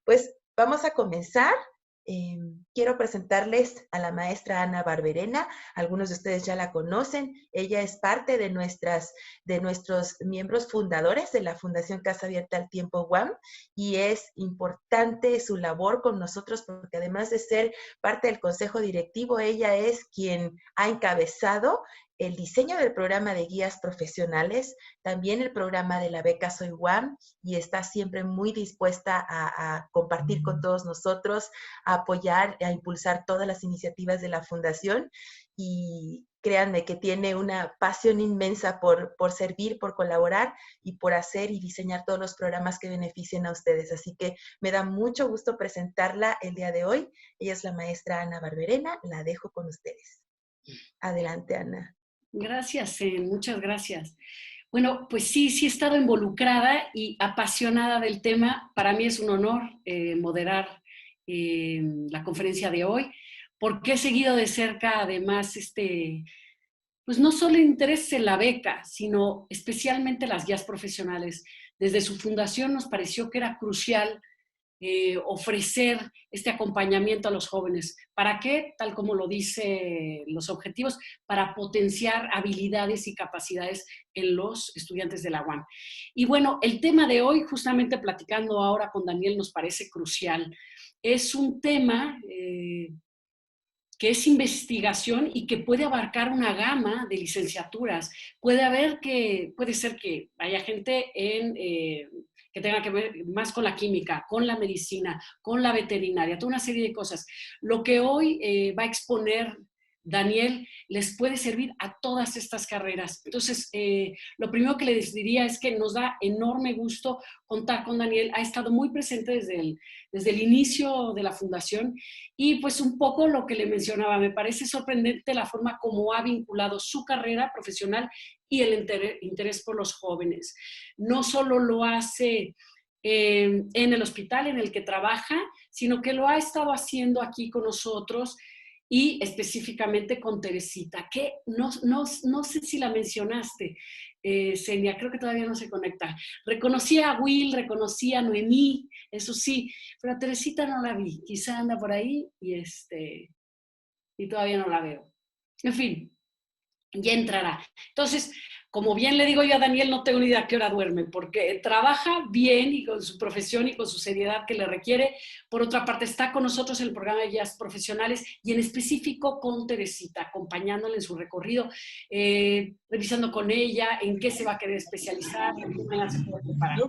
Pues vamos a comenzar. Quiero presentarles a la maestra Ana Barberena. Algunos de ustedes ya la conocen. Ella es parte de nuestros miembros fundadores de la Fundación Casa Abierta al Tiempo UAM, y es importante su labor con nosotros porque además de ser parte del consejo directivo, ella es quien ha encabezado el diseño del programa de guías profesionales, también el programa de la beca Soy UAM, y está siempre muy dispuesta a compartir con todos nosotros, a apoyar, a impulsar todas las iniciativas de la Fundación. Y créanme que tiene una pasión inmensa por servir, por colaborar y por hacer y diseñar todos los programas que beneficien a ustedes. Así que me da mucho gusto presentarla el día de hoy. Ella es la maestra Ana Barberena. La dejo con ustedes. Adelante, Ana. Gracias, muchas gracias. Bueno, pues sí he estado involucrada y apasionada del tema. Para mí es un honor moderar la conferencia de hoy, porque he seguido de cerca, además, pues no solo el interés en la beca, sino especialmente las guías profesionales. Desde su fundación nos pareció que era crucial ofrecer este acompañamiento a los jóvenes. ¿Para qué? Tal como lo dice los objetivos, para potenciar habilidades y capacidades en los estudiantes de la UAM. Y bueno, el tema de hoy, justamente platicando ahora con Daniel, nos parece crucial. Es un tema que es investigación y que puede abarcar una gama de licenciaturas. Puede ser que haya gente que tenga que ver más con la química, con la medicina, con la veterinaria, toda una serie de cosas. Lo que hoy va a exponer Daniel les puede servir a todas estas carreras. Entonces, lo primero que les diría es que nos da enorme gusto contar con Daniel. Ha estado muy presente desde el inicio de la fundación y pues un poco lo que le mencionaba, me parece sorprendente la forma como ha vinculado su carrera profesional y el interés por los jóvenes. No solo lo hace en el hospital en el que trabaja, sino que lo ha estado haciendo aquí con nosotros y específicamente con Teresita, que no sé si la mencionaste, Senia, creo que todavía no se conecta. Reconocí a Will, reconocí a Noemí, eso sí, pero a Teresita no la vi, quizá anda por ahí y todavía no la veo. En fin, ya entrará. Entonces, como bien le digo yo a Daniel, no tengo ni idea a qué hora duerme, porque trabaja bien y con su profesión y con su seriedad que le requiere. Por otra parte, está con nosotros en el programa de guías profesionales y en específico con Teresita, acompañándola en su recorrido, revisando con ella en qué se va a querer especializar, en qué manera se puede preparar.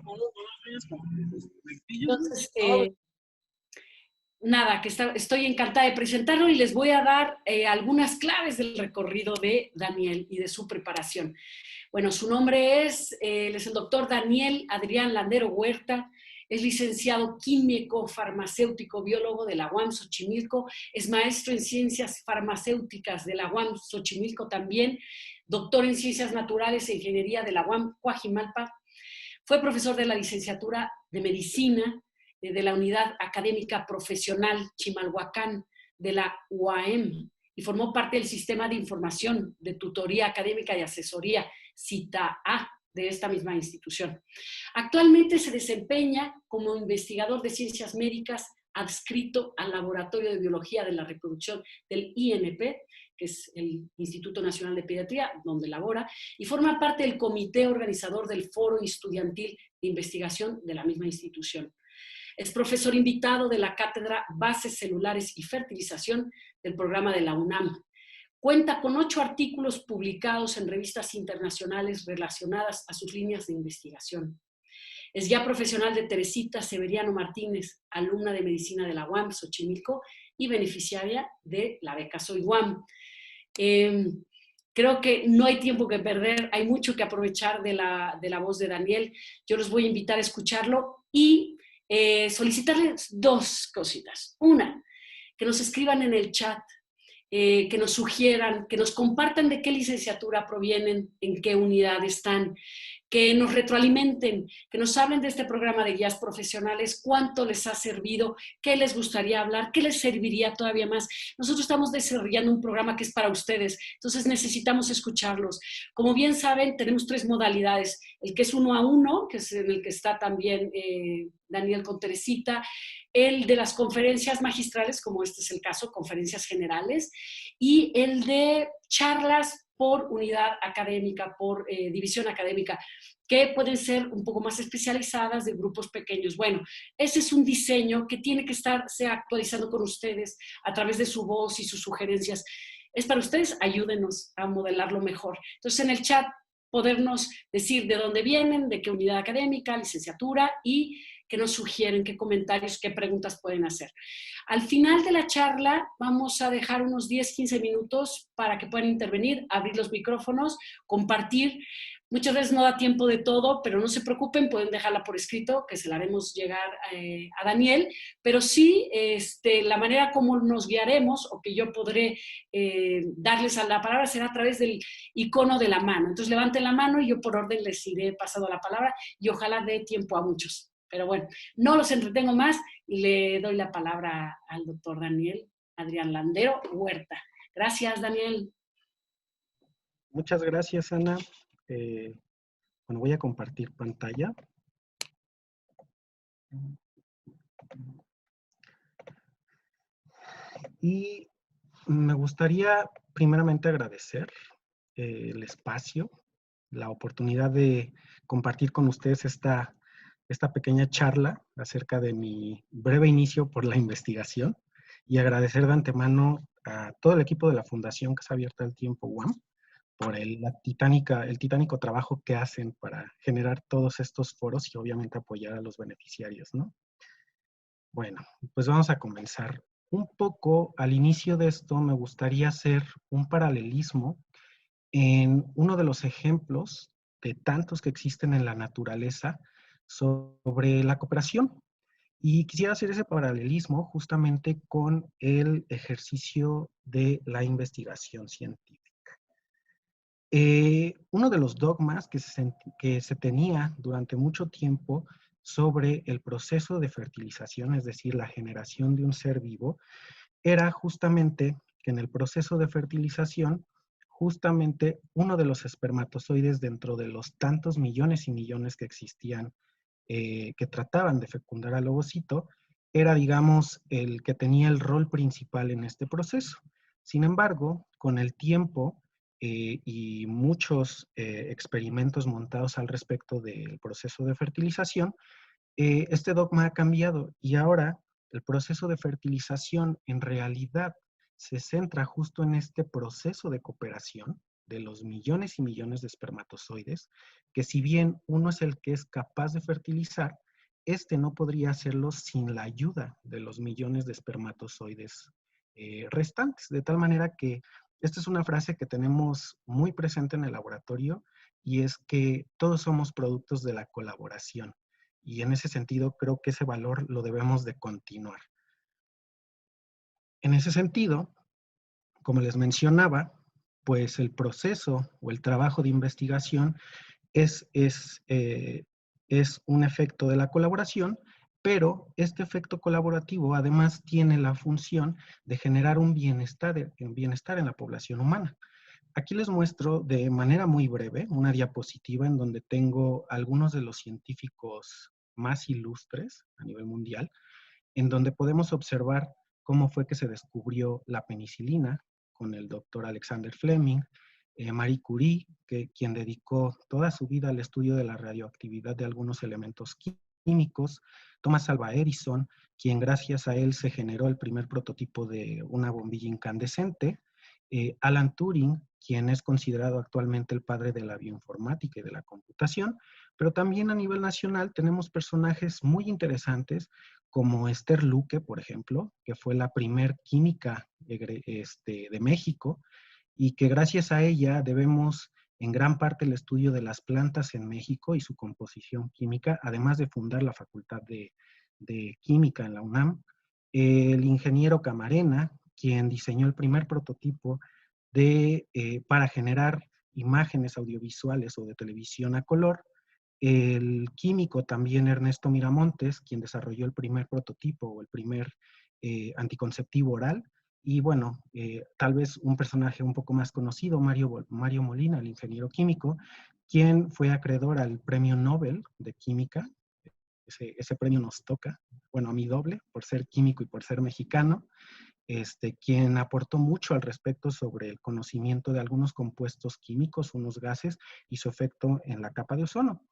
Entonces, nada, que estoy encantada de presentarlo y les voy a dar algunas claves del recorrido de Daniel y de su preparación. Bueno, su nombre él es el doctor Daniel Adrián Landero Huerta, es licenciado químico, farmacéutico, biólogo de la UAM Xochimilco, es maestro en ciencias farmacéuticas de la UAM Xochimilco también, doctor en ciencias naturales e ingeniería de la UAM Coajimalpa, fue profesor de la licenciatura de medicina de la Unidad Académica Profesional Chimalhuacán de la UAM y formó parte del Sistema de Información de Tutoría Académica y Asesoría, CITA-A, de esta misma institución. Actualmente se desempeña como investigador de ciencias médicas adscrito al Laboratorio de Biología de la Reproducción del INP, que es el Instituto Nacional de Pediatría, donde labora, y forma parte del comité organizador del Foro Estudiantil de Investigación de la misma institución. Es profesor invitado de la Cátedra Bases Celulares y Fertilización del programa de la UNAM. Cuenta con 8 artículos publicados en revistas internacionales relacionadas a sus líneas de investigación. Es ya profesional de Teresita Severiano Martínez, alumna de Medicina de la UAM Xochimilco y beneficiaria de la beca Soy UAM. Creo que no hay tiempo que perder, hay mucho que aprovechar de la voz de Daniel. Yo los voy a invitar a escucharlo y solicitarles 2 cositas. Una, que nos escriban en el chat, que nos sugieran, que nos compartan de qué licenciatura provienen, en qué unidad están, que nos retroalimenten, que nos hablen de este programa de guías profesionales, cuánto les ha servido, qué les gustaría hablar, qué les serviría todavía más. Nosotros estamos desarrollando un programa que es para ustedes, entonces necesitamos escucharlos. Como bien saben, tenemos 3 modalidades, el que es 1 a 1, que es en el que está también Daniel con Teresita, el de las conferencias magistrales, como este es el caso, conferencias generales, y el de charlas por unidad académica, por división académica, que pueden ser un poco más especializadas de grupos pequeños. Bueno, ese es un diseño que tiene que estarse actualizando con ustedes a través de su voz y sus sugerencias. Es para ustedes, ayúdenos a modelarlo mejor. Entonces, en el chat, podernos decir de dónde vienen, de qué unidad académica, licenciatura, y qué nos sugieren, qué comentarios, qué preguntas pueden hacer. Al final de la charla vamos a dejar unos 10-15 minutos para que puedan intervenir, abrir los micrófonos, compartir. Muchas veces no da tiempo de todo, pero no se preocupen, pueden dejarla por escrito, que se la haremos llegar a Daniel, pero sí la manera como nos guiaremos o que yo podré darles a la palabra será a través del icono de la mano. Entonces levanten la mano y yo por orden les iré pasando la palabra y ojalá dé tiempo a muchos. Pero bueno, no los entretengo más y le doy la palabra al doctor Daniel Adrián Landero Huerta. Gracias, Daniel. Muchas gracias, Ana. Bueno, voy a compartir pantalla. Y me gustaría primeramente agradecer el espacio, la oportunidad de compartir con ustedes esta pequeña charla acerca de mi breve inicio por la investigación y agradecer de antemano a todo el equipo de la Fundación Casa Abierta del Tiempo UAM por el titánico trabajo que hacen para generar todos estos foros y obviamente apoyar a los beneficiarios, ¿no? Bueno, pues vamos a comenzar. Un poco al inicio de esto me gustaría hacer un paralelismo en uno de los ejemplos de tantos que existen en la naturaleza sobre la cooperación. Y quisiera hacer ese paralelismo justamente con el ejercicio de la investigación científica. Uno de los dogmas que se tenía durante mucho tiempo sobre el proceso de fertilización, es decir, la generación de un ser vivo, era justamente que en el proceso de fertilización, justamente uno de los espermatozoides dentro de los tantos millones y millones que existían, que trataban de fecundar al ovocito, era, digamos, el que tenía el rol principal en este proceso. Sin embargo, con el tiempo y muchos experimentos montados al respecto del proceso de fertilización, este dogma ha cambiado y ahora el proceso de fertilización en realidad se centra justo en este proceso de cooperación de los millones y millones de espermatozoides, que si bien uno es el que es capaz de fertilizar, este no podría hacerlo sin la ayuda de los millones de espermatozoides restantes. De tal manera que esta es una frase que tenemos muy presente en el laboratorio y es que todos somos productos de la colaboración. Y en ese sentido creo que ese valor lo debemos de continuar. En ese sentido, como les mencionaba, pues el proceso o el trabajo de investigación es un efecto de la colaboración, pero este efecto colaborativo además tiene la función de generar un bienestar en la población humana. Aquí les muestro de manera muy breve una diapositiva en donde tengo algunos de los científicos más ilustres a nivel mundial, en donde podemos observar cómo fue que se descubrió la penicilina con el doctor Alexander Fleming, Marie Curie, quien dedicó toda su vida al estudio de la radioactividad de algunos elementos químicos, Thomas Alva Edison, quien gracias a él se generó el primer prototipo de una bombilla incandescente, Alan Turing, quien es considerado actualmente el padre de la bioinformática y de la computación, pero también a nivel nacional tenemos personajes muy interesantes como Esther Luque, por ejemplo, que fue la primer química de México y que gracias a ella debemos en gran parte el estudio de las plantas en México y su composición química, además de fundar la Facultad de Química en la UNAM. El ingeniero Camarena, quien diseñó el primer prototipo para generar imágenes audiovisuales o de televisión a color, el químico también Ernesto Miramontes, quien desarrolló el primer prototipo o el primer anticonceptivo oral. Y bueno, tal vez un personaje un poco más conocido, Mario Molina, el ingeniero químico, quien fue acreedor al Premio Nobel de Química. Ese premio nos toca, bueno, a mí doble, por ser químico y por ser mexicano, quien aportó mucho al respecto sobre el conocimiento de algunos compuestos químicos, unos gases, y su efecto en la capa de ozono.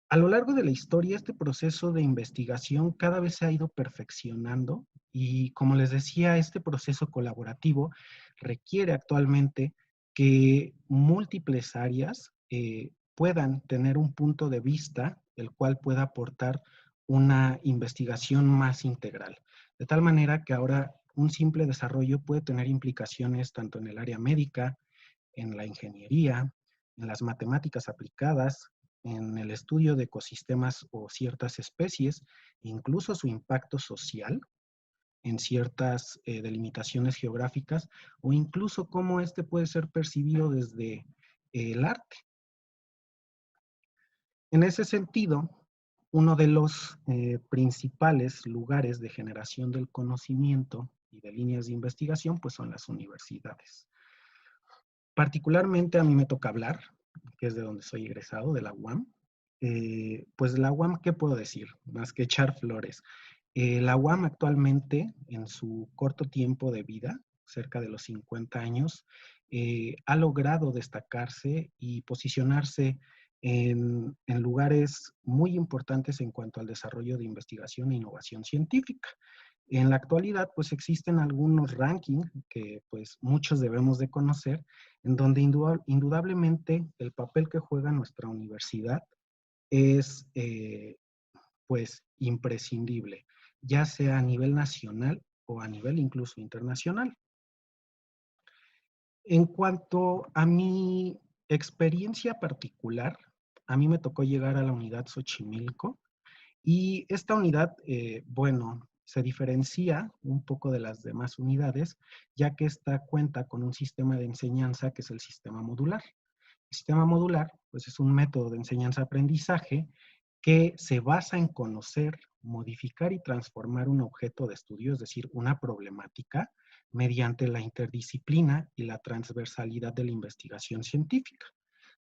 A lo largo de la historia, este proceso de investigación cada vez se ha ido perfeccionando y, como les decía, este proceso colaborativo requiere actualmente que múltiples áreas puedan tener un punto de vista el cual pueda aportar una investigación más integral. De tal manera que ahora un simple desarrollo puede tener implicaciones tanto en el área médica, en la ingeniería, en las matemáticas aplicadas, en el estudio de ecosistemas o ciertas especies, incluso su impacto social en ciertas delimitaciones geográficas, o incluso cómo este puede ser percibido desde el arte. En ese sentido, uno de los principales lugares de generación del conocimiento y de líneas de investigación, pues son las universidades. Particularmente a mí me toca hablar, que es de donde soy egresado, de la UAM. Pues la UAM, ¿qué puedo decir? Más que echar flores. La UAM actualmente, en su corto tiempo de vida, cerca de los 50 años, ha logrado destacarse y posicionarse en lugares muy importantes en cuanto al desarrollo de investigación e innovación científica. En la actualidad, pues existen algunos rankings que pues muchos debemos de conocer, en donde indudablemente el papel que juega nuestra universidad es pues imprescindible, ya sea a nivel nacional o a nivel incluso internacional. En cuanto a mi experiencia particular, a mí me tocó llegar a la unidad Xochimilco y esta unidad, bueno, se diferencia un poco de las demás unidades, ya que esta cuenta con un sistema de enseñanza que es el sistema modular. El sistema modular, pues es un método de enseñanza-aprendizaje que se basa en conocer, modificar y transformar un objeto de estudio, es decir, una problemática, mediante la interdisciplina y la transversalidad de la investigación científica.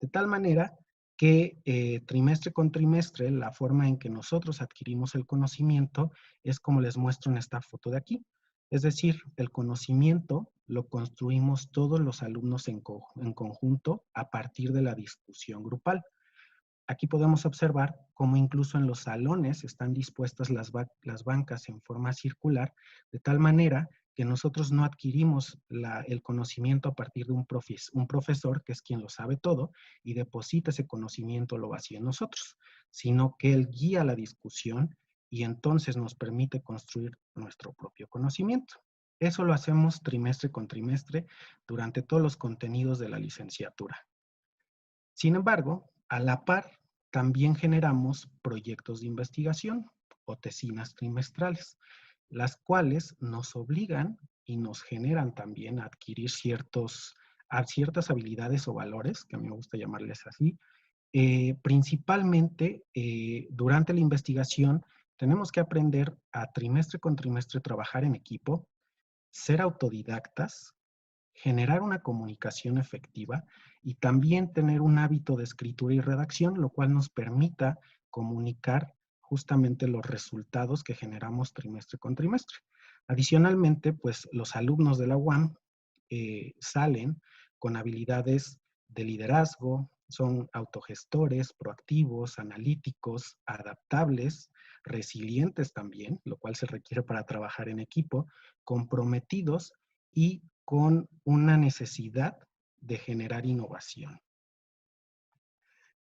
De tal manera que trimestre con trimestre, la forma en que nosotros adquirimos el conocimiento es como les muestro en esta foto de aquí. Es decir, el conocimiento lo construimos todos los alumnos en conjunto a partir de la discusión grupal. Aquí podemos observar cómo incluso en los salones están dispuestas las bancas en forma circular, de tal manera que nosotros no adquirimos el conocimiento a partir de un profesor, que es quien lo sabe todo, y deposita ese conocimiento, lo vacía en nosotros, sino que él guía la discusión y entonces nos permite construir nuestro propio conocimiento. Eso lo hacemos trimestre con trimestre durante todos los contenidos de la licenciatura. Sin embargo, a la par, también generamos proyectos de investigación o tesinas trimestrales, las cuales nos obligan y nos generan también a adquirir ciertas habilidades o valores, que a mí me gusta llamarles así. Principalmente, durante la investigación, tenemos que aprender a trimestre con trimestre trabajar en equipo, ser autodidactas, generar una comunicación efectiva y también tener un hábito de escritura y redacción, lo cual nos permita comunicar justamente los resultados que generamos trimestre con trimestre. Adicionalmente, pues los alumnos de la UAM salen con habilidades de liderazgo, son autogestores, proactivos, analíticos, adaptables, resilientes también, lo cual se requiere para trabajar en equipo, comprometidos y con una necesidad de generar innovación.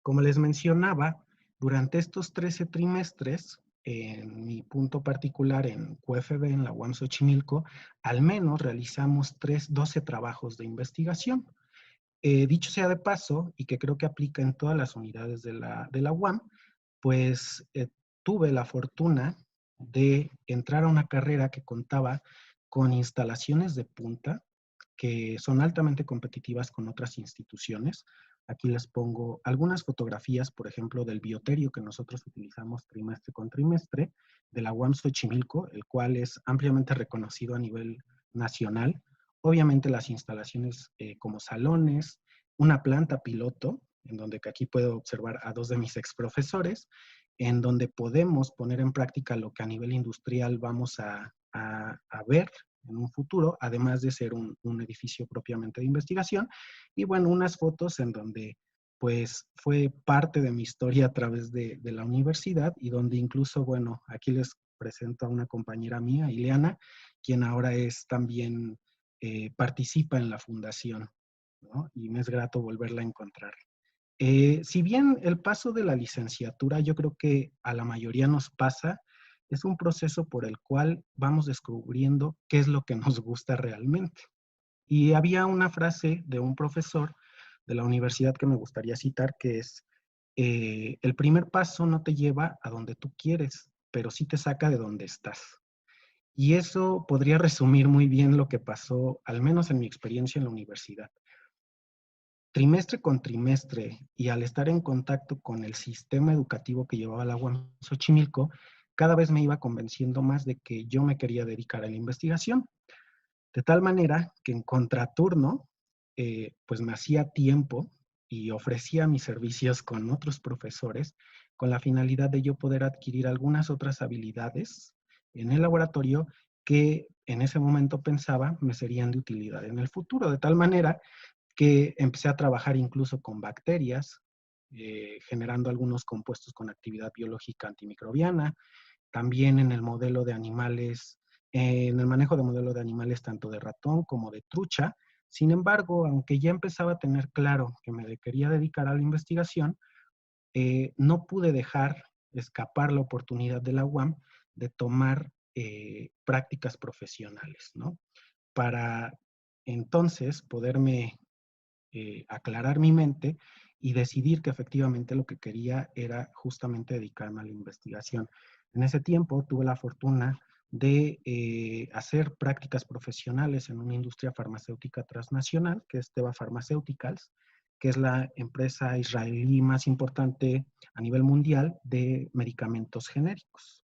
Como les mencionaba, durante estos 13 trimestres, en mi punto particular en QFB, en la UAM Xochimilco, al menos realizamos 12 trabajos de investigación. Dicho sea de paso, y que creo que aplica en todas las unidades de la UAM, pues tuve la fortuna de entrar a una carrera que contaba con instalaciones de punta, que son altamente competitivas con otras instituciones, Aquí les pongo algunas fotografías, por ejemplo, del bioterio que nosotros utilizamos trimestre con trimestre, de la UAM Xochimilco, el cual es ampliamente reconocido a nivel nacional. Obviamente las instalaciones como salones, una planta piloto, en donde aquí puedo observar a 2 de mis exprofesores, en donde podemos poner en práctica lo que a nivel industrial vamos a ver en un futuro, además de ser un edificio propiamente de investigación. Y bueno, unas fotos en donde pues fue parte de mi historia a través de la universidad y donde incluso, bueno, aquí les presento a una compañera mía, Ileana, quien ahora es también, participa en la fundación, ¿no? Y me es grato volverla a encontrar. Si bien el paso de la licenciatura, yo creo que a la mayoría nos pasa, es un proceso por el cual vamos descubriendo qué es lo que nos gusta realmente. Y había una frase de un profesor de la universidad que me gustaría citar, que es, el primer paso no te lleva a donde tú quieres, pero sí te saca de donde estás. Y eso podría resumir muy bien lo que pasó, al menos en mi experiencia en la universidad. Trimestre con trimestre, y al estar en contacto con el sistema educativo que llevaba la UAM Xochimilco, cada vez me iba convenciendo más de que yo me quería dedicar a la investigación. De tal manera que en contraturno, pues me hacía tiempo y ofrecía mis servicios con otros profesores con la finalidad de yo poder adquirir algunas otras habilidades en el laboratorio que en ese momento pensaba me serían de utilidad en el futuro. De tal manera que empecé a trabajar incluso con bacterias, generando algunos compuestos con actividad biológica antimicrobiana, también en el modelo de animales, en el manejo de modelo de animales tanto de ratón como de trucha. Sin embargo, aunque ya empezaba a tener claro que me quería dedicar a la investigación, no pude dejar escapar la oportunidad de la UAM de tomar prácticas profesionales, ¿no? Para entonces poderme aclarar mi mente y decidir que efectivamente lo que quería era justamente dedicarme a la investigación. En ese tiempo tuve la fortuna de hacer prácticas profesionales en una industria farmacéutica transnacional, que es Teva Pharmaceuticals, que es la empresa israelí más importante a nivel mundial de medicamentos genéricos.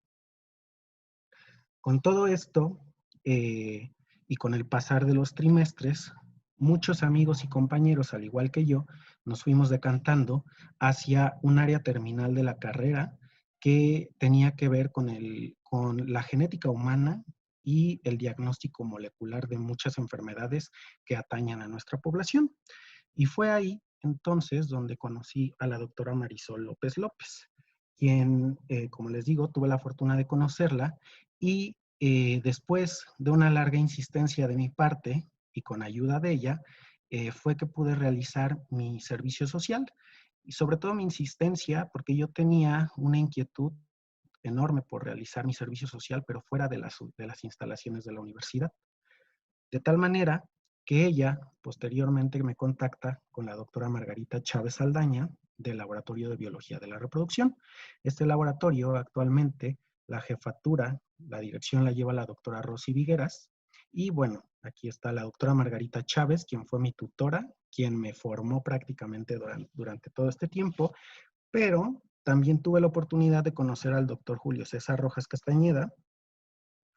Con todo esto, y con el pasar de los trimestres, muchos amigos y compañeros, al igual que yo, nos fuimos decantando hacia un área terminal de la carrera que tenía que ver con la genética humana y el diagnóstico molecular de muchas enfermedades que atañan a nuestra población. Y fue ahí entonces donde conocí a la doctora Marisol López López, quien, como les digo, tuve la fortuna de conocerla y después de una larga insistencia de mi parte y con ayuda de ella, fue que pude realizar mi servicio social y sobre todo mi insistencia porque yo tenía una inquietud enorme por realizar mi servicio social, pero fuera de las instalaciones de la universidad. De tal manera que ella posteriormente me contacta con la doctora Margarita Chávez Saldaña del Laboratorio de Biología de la Reproducción. Este laboratorio actualmente, la jefatura, la dirección la lleva la doctora Rosy Vigueras. Y bueno, aquí está la doctora Margarita Chávez, quien fue mi tutora, quien me formó prácticamente durante todo este tiempo, pero también tuve la oportunidad de conocer al doctor Julio César Rojas Castañeda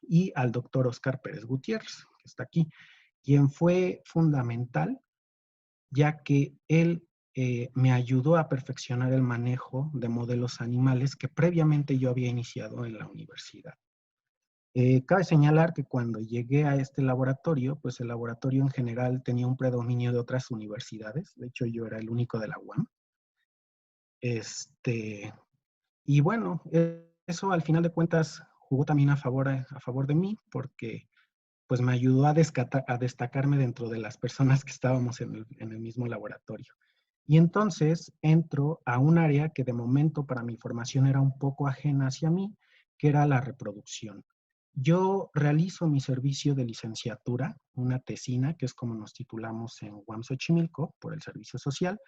y al doctor Oscar Pérez Gutiérrez, que está aquí, quien fue fundamental, ya que él me ayudó a perfeccionar el manejo de modelos animales que previamente yo había iniciado en la universidad. Cabe señalar que cuando llegué a este laboratorio, pues el laboratorio en general tenía un predominio de otras universidades. De hecho, yo era el único de la UAM. Y bueno, eso al final de cuentas jugó también a favor de mí, porque pues me ayudó a destacarme dentro de las personas que estábamos en el mismo laboratorio. Y entonces entro a un área que de momento para mi formación era un poco ajena hacia mí, que era la reproducción. Yo realizo mi servicio de licenciatura, una tesina, que es como nos titulamos en UAM Xochimilco, por el servicio social,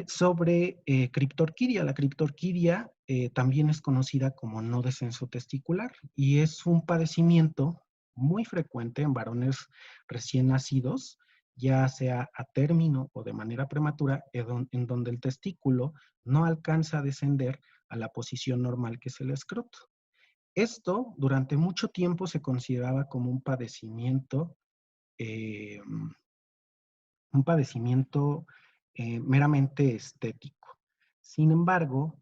sobre criptorquidia. La criptorquidia también es conocida como no descenso testicular y es un padecimiento muy frecuente en varones recién nacidos ya sea a término o de manera prematura, en donde el testículo no alcanza a descender a la posición normal que es el escroto. Esto durante mucho tiempo se consideraba como eh, un padecimiento meramente estético. Sin embargo,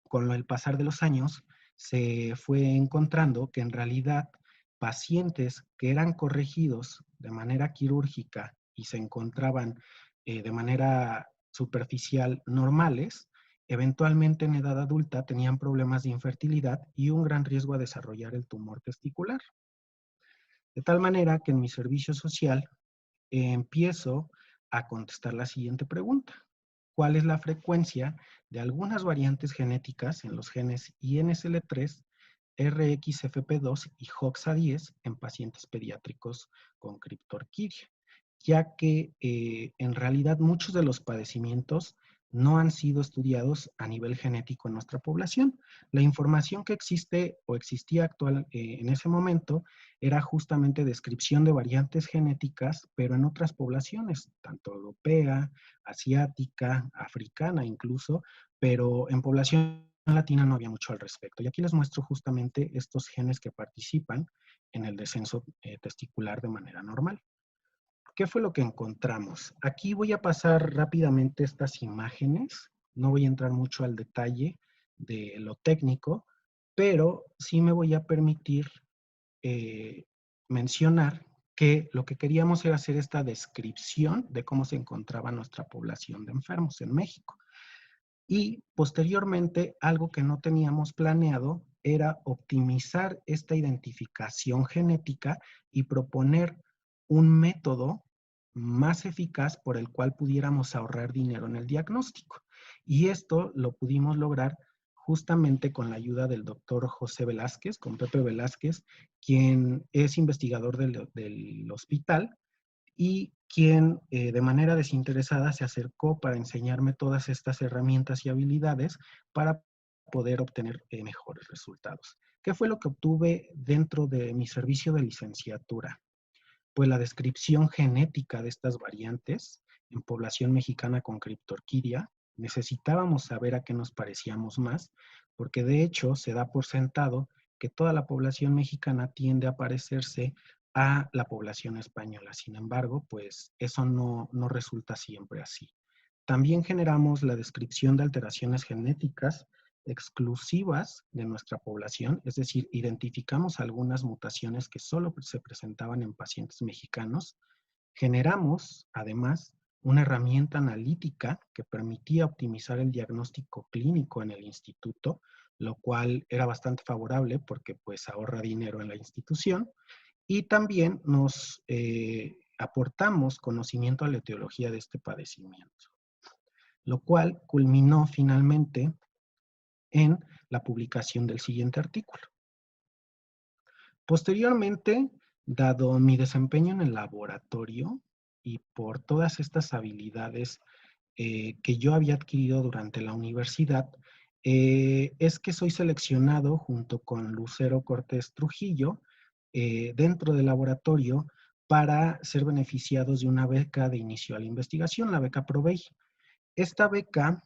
con el pasar de los años, se fue encontrando que en realidad pacientes que eran corregidos de manera quirúrgica y se encontraban de manera superficial normales, eventualmente en edad adulta tenían problemas de infertilidad y un gran riesgo a desarrollar el tumor testicular. De tal manera que en mi servicio social empiezo a contestar la siguiente pregunta. ¿Cuál es la frecuencia de algunas variantes genéticas en los genes INSL3, RXFP2 y HOXA10 en pacientes pediátricos con criptorquidia? Ya que en realidad muchos de los padecimientos no han sido estudiados a nivel genético en nuestra población. La información que existe o existía actual en ese momento era justamente descripción de variantes genéticas, pero en otras poblaciones, tanto europea, asiática, africana incluso, pero en población latina no había mucho al respecto. Y aquí les muestro justamente estos genes que participan en el descenso testicular de manera normal. ¿Qué fue lo que encontramos? Aquí voy a pasar rápidamente estas imágenes. No voy a entrar mucho al detalle de lo técnico, pero sí me voy a permitir mencionar que lo que queríamos era hacer esta descripción de cómo se encontraba nuestra población de enfermos en México. Y posteriormente, algo que no teníamos planeado era optimizar esta identificación genética y proponer un método más eficaz por el cual pudiéramos ahorrar dinero en el diagnóstico. Y esto lo pudimos lograr justamente con la ayuda del doctor José Velázquez, con Pepe Velázquez, quien es investigador del hospital y quien de manera desinteresada se acercó para enseñarme todas estas herramientas y habilidades para poder obtener mejores resultados. ¿Qué fue lo que obtuve dentro de mi servicio de licenciatura? Pues la descripción genética de estas variantes en población mexicana con criptorquidia. Necesitábamos saber a qué nos parecíamos más, porque de hecho se da por sentado que toda la población mexicana tiende a parecerse a la población española. Sin embargo, pues eso no resulta siempre así. También generamos la descripción de alteraciones genéticas exclusivas de nuestra población, es decir, identificamos algunas mutaciones que solo se presentaban en pacientes mexicanos. Generamos, además, una herramienta analítica que permitía optimizar el diagnóstico clínico en el instituto, lo cual era bastante favorable porque pues ahorra dinero en la institución. Y también nos aportamos conocimiento a la etiología de este padecimiento, lo cual culminó finalmente en la publicación del siguiente artículo. Posteriormente, dado mi desempeño en el laboratorio y por todas estas habilidades que yo había adquirido durante la universidad, es que soy seleccionado junto con Lucero Cortés Trujillo dentro del laboratorio para ser beneficiados de una beca de inicio a la investigación, la beca Provey. Esta beca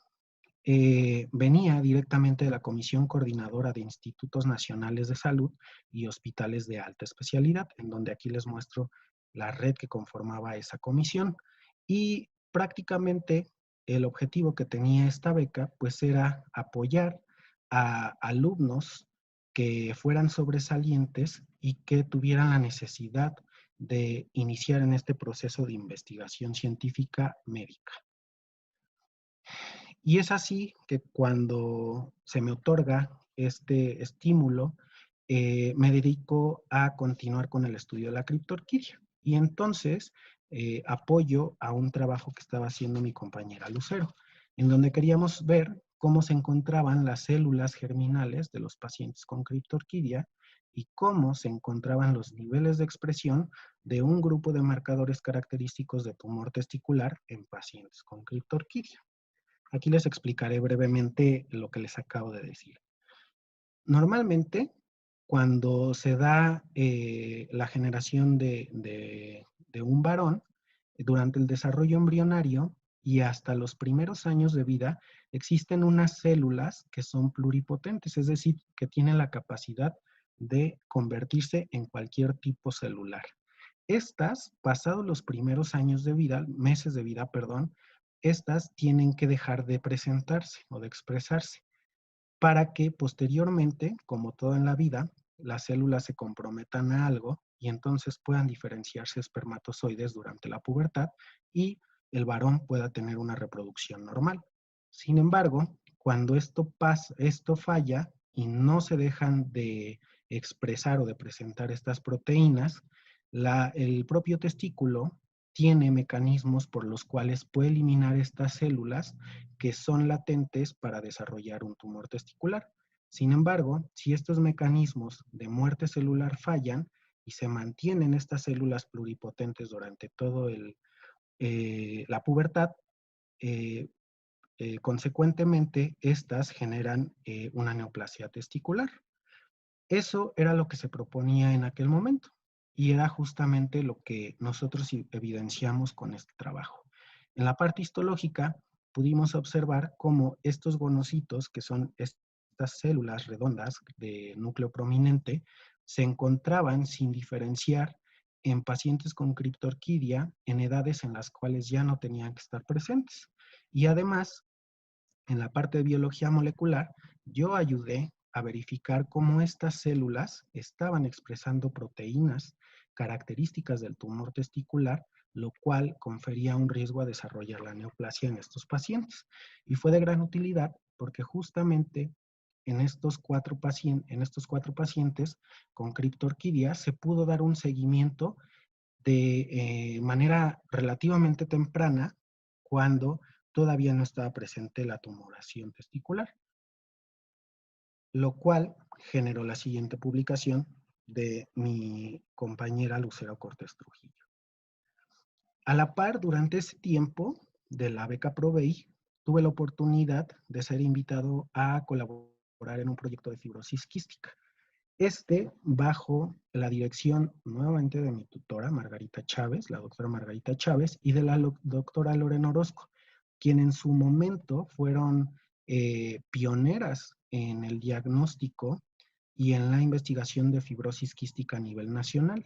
venía directamente de la Comisión Coordinadora de Institutos Nacionales de Salud y Hospitales de Alta Especialidad, en donde aquí les muestro la red que conformaba esa comisión. Y prácticamente el objetivo que tenía esta beca, pues era apoyar a alumnos que fueran sobresalientes y que tuvieran la necesidad de iniciar en este proceso de investigación científica médica. Y es así que cuando se me otorga este estímulo, me dedico a continuar con el estudio de la criptorquidia. Y entonces apoyo a un trabajo que estaba haciendo mi compañera Lucero, en donde queríamos ver cómo se encontraban las células germinales de los pacientes con criptorquidia y cómo se encontraban los niveles de expresión de un grupo de marcadores característicos de tumor testicular en pacientes con criptorquidia. Aquí les explicaré brevemente lo que les acabo de decir. Normalmente, cuando se da la generación de un varón, durante el desarrollo embrionario y hasta los primeros años de vida, existen unas células que son pluripotentes, es decir, que tienen la capacidad de convertirse en cualquier tipo celular. Estas, pasados los primeros años de vida, meses de vida, perdón, estas tienen que dejar de presentarse o de expresarse para que posteriormente, como todo en la vida, las células se comprometan a algo y entonces puedan diferenciarse espermatozoides durante la pubertad y el varón pueda tener una reproducción normal. Sin embargo, cuando esto pasa, esto falla y no se dejan de expresar o de presentar estas proteínas, el propio testículo tiene mecanismos por los cuales puede eliminar estas células que son latentes para desarrollar un tumor testicular. Sin embargo, si estos mecanismos de muerte celular fallan y se mantienen estas células pluripotentes durante todo la pubertad, consecuentemente, estas generan una neoplasia testicular. Eso era lo que se proponía en aquel momento y era justamente lo que nosotros evidenciamos con este trabajo. En la parte histológica pudimos observar cómo estos gonocitos, que son estas células redondas de núcleo prominente, se encontraban sin diferenciar en pacientes con criptorquidia en edades en las cuales ya no tenían que estar presentes. Y además, en la parte de biología molecular, yo ayudé a verificar cómo estas células estaban expresando proteínas características del tumor testicular, lo cual confería un riesgo a desarrollar la neoplasia en estos pacientes. Y fue de gran utilidad porque justamente en estos cuatro pacientes con criptorquidia se pudo dar un seguimiento de manera relativamente temprana cuando todavía no estaba presente la tumoración testicular, lo cual generó la siguiente publicación de mi compañera Lucero Cortés Trujillo. A la par, durante ese tiempo de la beca ProVEI, tuve la oportunidad de ser invitado a colaborar en un proyecto de fibrosis quística. Bajo la dirección nuevamente de mi tutora, Margarita Chávez, la doctora Margarita Chávez, y de la doctora Lorena Orozco, quien en su momento fueron pioneras en el diagnóstico y en la investigación de fibrosis quística a nivel nacional.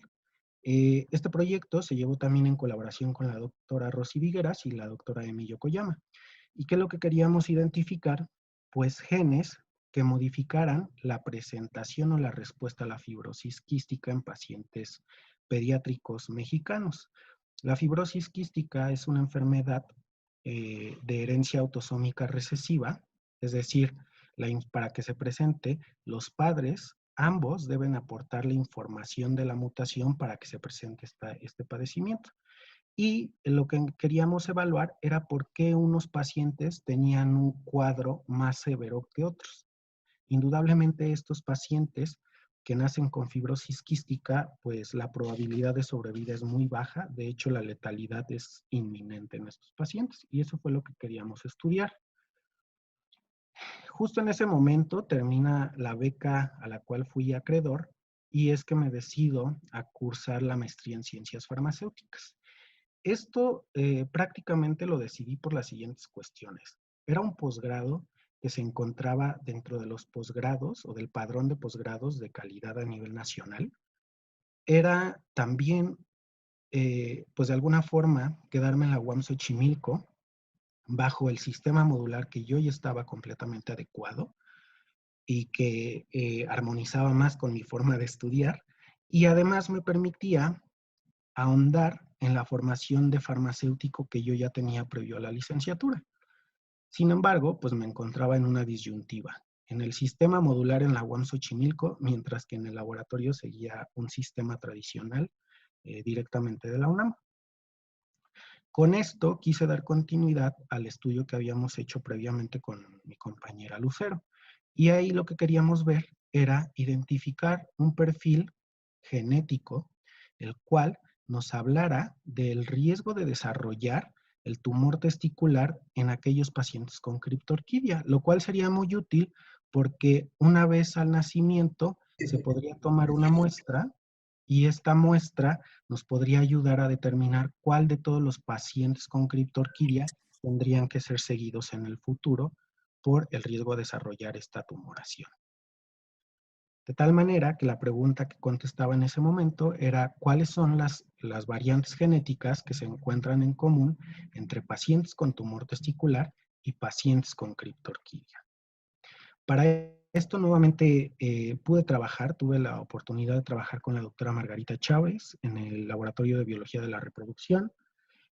Este proyecto se llevó también en colaboración con la doctora Rosy Vigueras y la doctora Emilio Koyama. ¿Y qué es lo que queríamos identificar? Pues genes que modificaran la presentación o la respuesta a la fibrosis quística en pacientes pediátricos mexicanos. La fibrosis quística es una enfermedad de herencia autosómica recesiva, es decir, para que se presente, los padres, ambos deben aportar la información de la mutación para que se presente este padecimiento. Y lo que queríamos evaluar era por qué unos pacientes tenían un cuadro más severo que otros. Indudablemente estos pacientes que nacen con fibrosis quística, pues la probabilidad de sobrevida es muy baja. De hecho, la letalidad es inminente en estos pacientes y eso fue lo que queríamos estudiar. Justo en ese momento termina la beca a la cual fui acreedor y es que me decido a cursar la maestría en ciencias farmacéuticas. Esto prácticamente lo decidí por las siguientes cuestiones. Era un posgrado que se encontraba dentro de los posgrados o del padrón de posgrados de calidad a nivel nacional. Era también, pues de alguna forma, quedarme en la UAM Xochimilco bajo el sistema modular que yo ya estaba completamente adecuado y que armonizaba más con mi forma de estudiar y además me permitía ahondar en la formación de farmacéutico que yo ya tenía previo a la licenciatura. Sin embargo, pues me encontraba en una disyuntiva. En el sistema modular en la UAM Xochimilco, mientras que en el laboratorio seguía un sistema tradicional directamente de la UNAM. Con esto quise dar continuidad al estudio que habíamos hecho previamente con mi compañera Lucero. Y ahí lo que queríamos ver era identificar un perfil genético, el cual nos hablara del riesgo de desarrollar el tumor testicular en aquellos pacientes con criptorquidia, lo cual sería muy útil porque una vez al nacimiento se podría tomar una muestra y esta muestra nos podría ayudar a determinar cuál de todos los pacientes con criptorquidia tendrían que ser seguidos en el futuro por el riesgo de desarrollar esta tumoración. De tal manera que la pregunta que contestaba en ese momento era cuáles son las variantes genéticas que se encuentran en común entre pacientes con tumor testicular y pacientes con criptorquidia. Para esto nuevamente tuve la oportunidad de trabajar con la doctora Margarita Chávez en el Laboratorio de Biología de la Reproducción,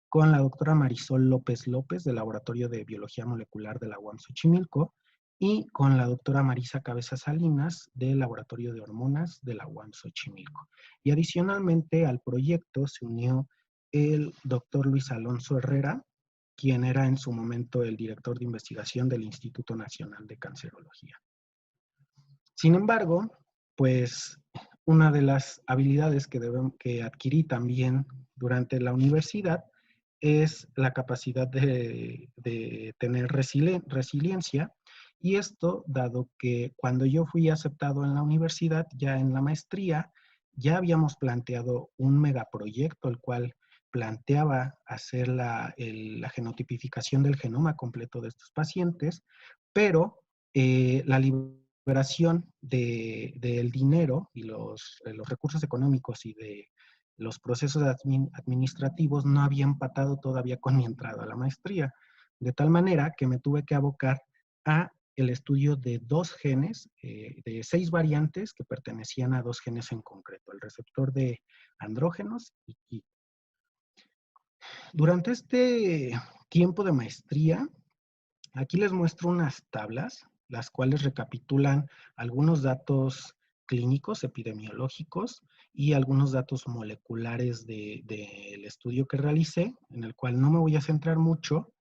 con la doctora Marisol López López del Laboratorio de Biología Molecular de la UAM Xochimilco y con la doctora Marisa Cabeza Salinas del Laboratorio de Hormonas de la UAM Xochimilco. Y adicionalmente al proyecto se unió el doctor Luis Alonso Herrera, quien era en su momento el director de investigación del Instituto Nacional de Cancerología. Sin embargo, pues una de las habilidades que adquirí también durante la universidad es la capacidad de tener resiliencia, y esto dado que cuando yo fui aceptado en la universidad, ya en la maestría, ya habíamos planteado un megaproyecto, el cual planteaba hacer la genotipificación del genoma completo de estos pacientes, pero la liberación del dinero y los recursos económicos y de los procesos administrativos no habían empatado todavía con mi entrada a la maestría, de tal manera que me tuve que abocar a el estudio de 2 genes, de 6 variantes que pertenecían a 2 genes en concreto, el receptor de andrógenos y KIT. Durante este tiempo de maestría, aquí les muestro unas tablas, las cuales recapitulan algunos datos clínicos, epidemiológicos y algunos datos moleculares del estudio que realicé, en el cual no me voy a centrar mucho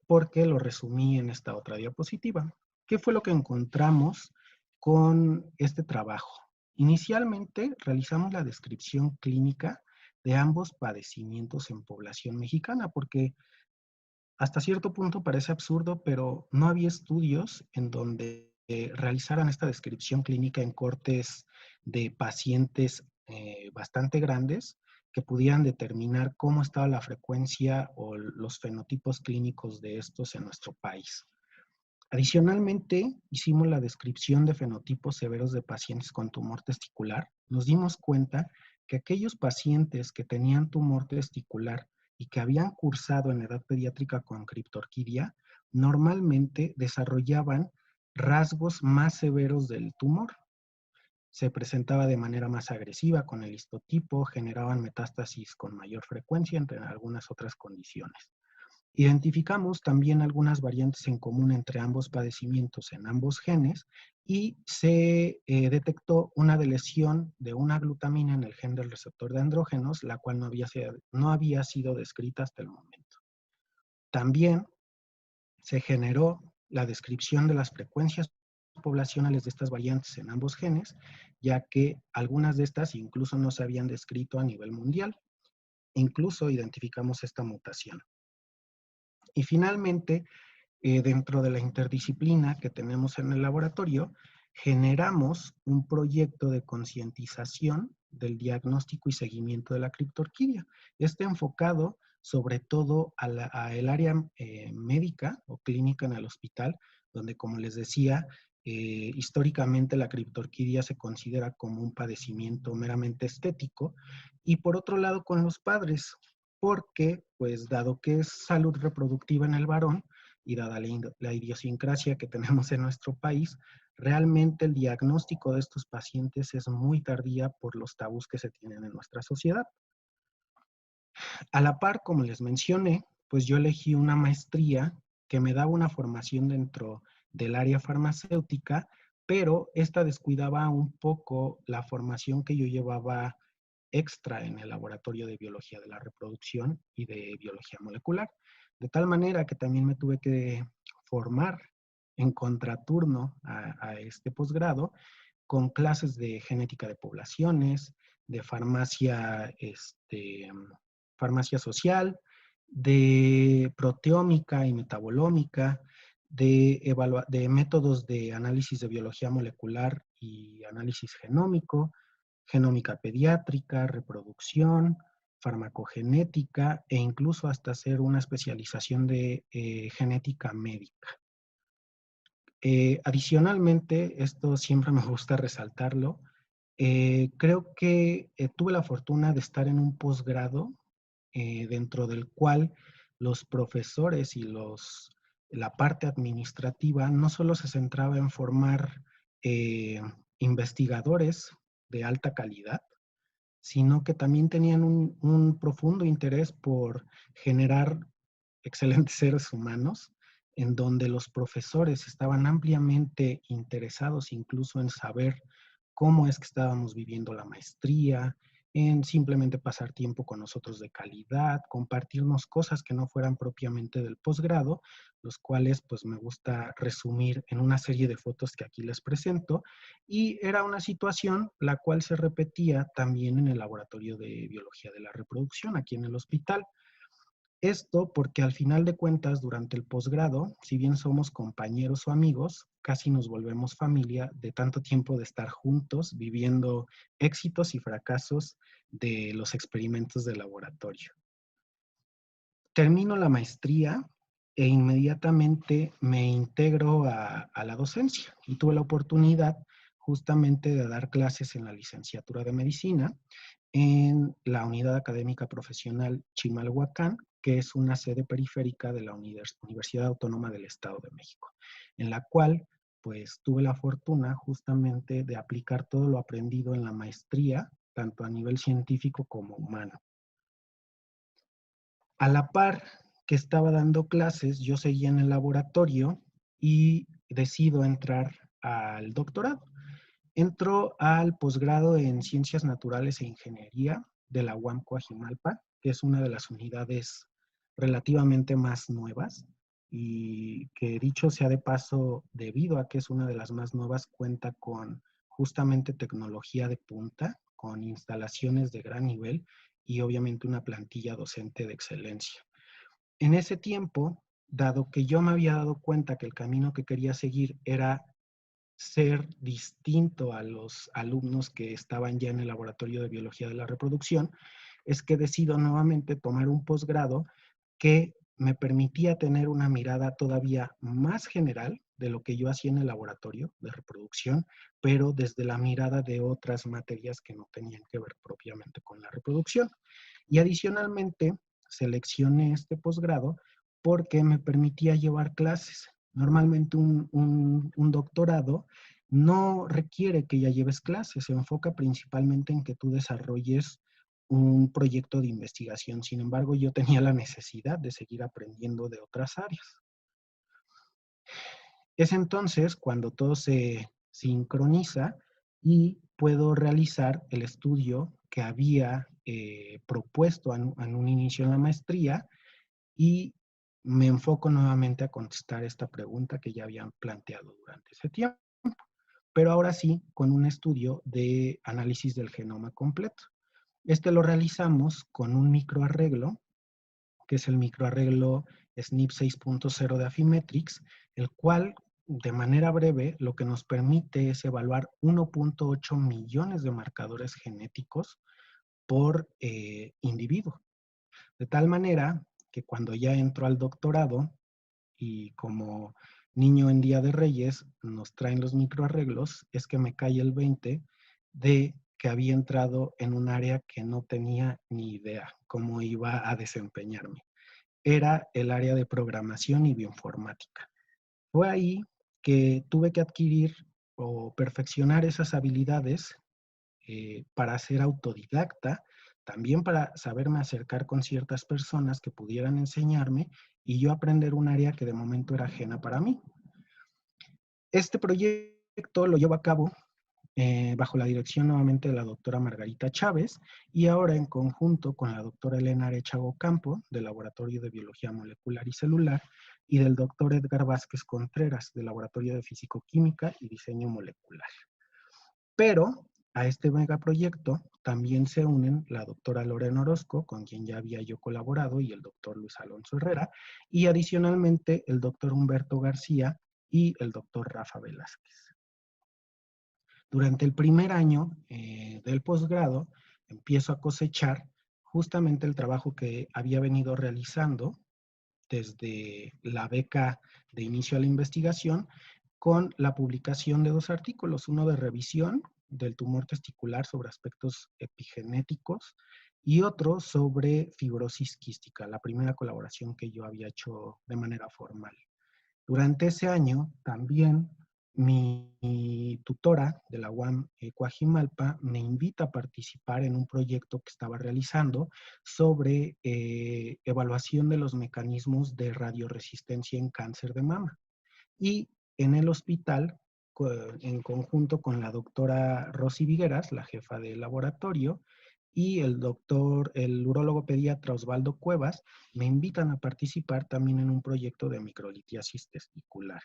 porque lo resumí en esta otra diapositiva. ¿Qué fue lo que encontramos con este trabajo? Inicialmente realizamos la descripción clínica de ambos padecimientos en población mexicana, porque hasta cierto punto parece absurdo, pero no había estudios en donde realizaran esta descripción clínica en cortes de pacientes bastante grandes que pudieran determinar cómo estaba la frecuencia o los fenotipos clínicos de estos en nuestro país. Adicionalmente, hicimos la descripción de fenotipos severos de pacientes con tumor testicular. Nos dimos cuenta que aquellos pacientes que tenían tumor testicular y que habían cursado en edad pediátrica con criptorquidia, normalmente desarrollaban rasgos más severos del tumor. Se presentaba de manera más agresiva con el histotipo, generaban metástasis con mayor frecuencia, entre algunas otras condiciones. Identificamos también algunas variantes en común entre ambos padecimientos en ambos genes y se detectó una deleción de una glutamina en el gen del receptor de andrógenos, la cual no había sido descrita hasta el momento. También se generó la descripción de las frecuencias poblacionales de estas variantes en ambos genes, ya que algunas de estas incluso no se habían descrito a nivel mundial. Incluso identificamos esta mutación. Y finalmente, dentro de la interdisciplina que tenemos en el laboratorio, generamos un proyecto de concientización del diagnóstico y seguimiento de la criptorquidia. Este enfocado sobre todo a el área médica o clínica en el hospital, donde, como les decía, históricamente la criptorquidia se considera como un padecimiento meramente estético, y por otro lado con los padres, porque, pues, dado que es salud reproductiva en el varón y dada la idiosincrasia que tenemos en nuestro país, realmente el diagnóstico de estos pacientes es muy tardía por los tabús que se tienen en nuestra sociedad. A la par, como les mencioné, pues yo elegí una maestría que me daba una formación dentro del área farmacéutica, pero esta descuidaba un poco la formación que yo llevaba extra en el laboratorio de biología de la reproducción y de biología molecular. De tal manera que también me tuve que formar en contraturno a este posgrado con clases de genética de poblaciones, de farmacia, farmacia social, de proteómica y metabolómica, de métodos de análisis de biología molecular y análisis genómico, genómica pediátrica, reproducción, farmacogenética e incluso hasta hacer una especialización de genética médica. Adicionalmente, esto siempre me gusta resaltarlo, creo que tuve la fortuna de estar en un posgrado dentro del cual los profesores y la parte administrativa no solo se centraba en formar investigadores de alta calidad, sino que también tenían un profundo interés por generar excelentes seres humanos, en donde los profesores estaban ampliamente interesados incluso en saber cómo es que estábamos viviendo la maestría, en simplemente pasar tiempo con nosotros de calidad, compartirnos cosas que no fueran propiamente del posgrado, los cuales pues me gusta resumir en una serie de fotos que aquí les presento, y era una situación la cual se repetía también en el laboratorio de biología de la reproducción aquí en el hospital. Esto porque al final de cuentas, durante el posgrado, si bien somos compañeros o amigos, casi nos volvemos familia de tanto tiempo de estar juntos, viviendo éxitos y fracasos de los experimentos de laboratorio. Termino la maestría e inmediatamente me integro a la docencia y tuve la oportunidad justamente de dar clases en la licenciatura de medicina en la Unidad Académica Profesional Chimalhuacán, que es una sede periférica de la Universidad Autónoma del Estado de México, en la cual pues tuve la fortuna justamente de aplicar todo lo aprendido en la maestría, tanto a nivel científico como humano. A la par que estaba dando clases, yo seguía en el laboratorio y decido entrar al doctorado. Entró al posgrado en Ciencias Naturales e Ingeniería de la UAM Coajimalpa, que es una de las unidades relativamente más nuevas y que, dicho sea de paso, debido a que es una de las más nuevas, cuenta con justamente tecnología de punta, con instalaciones de gran nivel y obviamente una plantilla docente de excelencia. En ese tiempo, dado que yo me había dado cuenta que el camino que quería seguir era ser distinto a los alumnos que estaban ya en el laboratorio de biología de la reproducción, es que decido nuevamente tomar un posgrado que me permitía tener una mirada todavía más general de lo que yo hacía en el laboratorio de reproducción, pero desde la mirada de otras materias que no tenían que ver propiamente con la reproducción. Y adicionalmente, seleccioné este posgrado porque me permitía llevar clases. Normalmente un doctorado no requiere que ya lleves clases, se enfoca principalmente en que tú desarrolles un proyecto de investigación. Sin embargo, yo tenía la necesidad de seguir aprendiendo de otras áreas. Es entonces cuando todo se sincroniza y puedo realizar el estudio que había propuesto en un inicio en la maestría y me enfoco nuevamente a contestar esta pregunta que ya habían planteado durante ese tiempo, pero ahora sí con un estudio de análisis del genoma completo. Este lo realizamos con un microarreglo, que es el microarreglo SNP 6.0 de Affymetrix, el cual, de manera breve, lo que nos permite es evaluar 1.8 millones de marcadores genéticos por individuo. De tal manera que cuando ya entro al doctorado y como niño en Día de Reyes nos traen los microarreglos, es que me cae el 20 de que había entrado en un área que no tenía ni idea cómo iba a desempeñarme. Era el área de programación y bioinformática. Fue ahí que tuve que adquirir o perfeccionar esas habilidades para ser autodidacta, también para saberme acercar con ciertas personas que pudieran enseñarme y yo aprender un área que de momento era ajena para mí. Este proyecto lo llevo a cabo bajo la dirección nuevamente de la doctora Margarita Chávez y ahora en conjunto con la doctora Elena Arechago Campo del Laboratorio de Biología Molecular y Celular y del doctor Edgar Vázquez Contreras del Laboratorio de Fisicoquímica y Diseño Molecular. Pero a este megaproyecto también se unen la doctora Lorena Orozco, con quien ya había yo colaborado, y el doctor Luis Alonso Herrera, y adicionalmente el doctor Humberto García y el doctor Rafa Velázquez. Durante el primer año del posgrado, empiezo a cosechar justamente el trabajo que había venido realizando desde la beca de inicio a la investigación, con la publicación de 2 artículos, uno de revisión del tumor testicular sobre aspectos epigenéticos y otro sobre fibrosis quística, la primera colaboración que yo había hecho de manera formal. Durante ese año también mi tutora de la UAM Coajimalpa me invita a participar en un proyecto que estaba realizando sobre evaluación de los mecanismos de radioresistencia en cáncer de mama. Y en el hospital, en conjunto con la doctora Rosy Vigueras, la jefa del laboratorio, y el urólogo pediatra Osvaldo Cuevas, me invitan a participar también en un proyecto de microlitiasis testicular.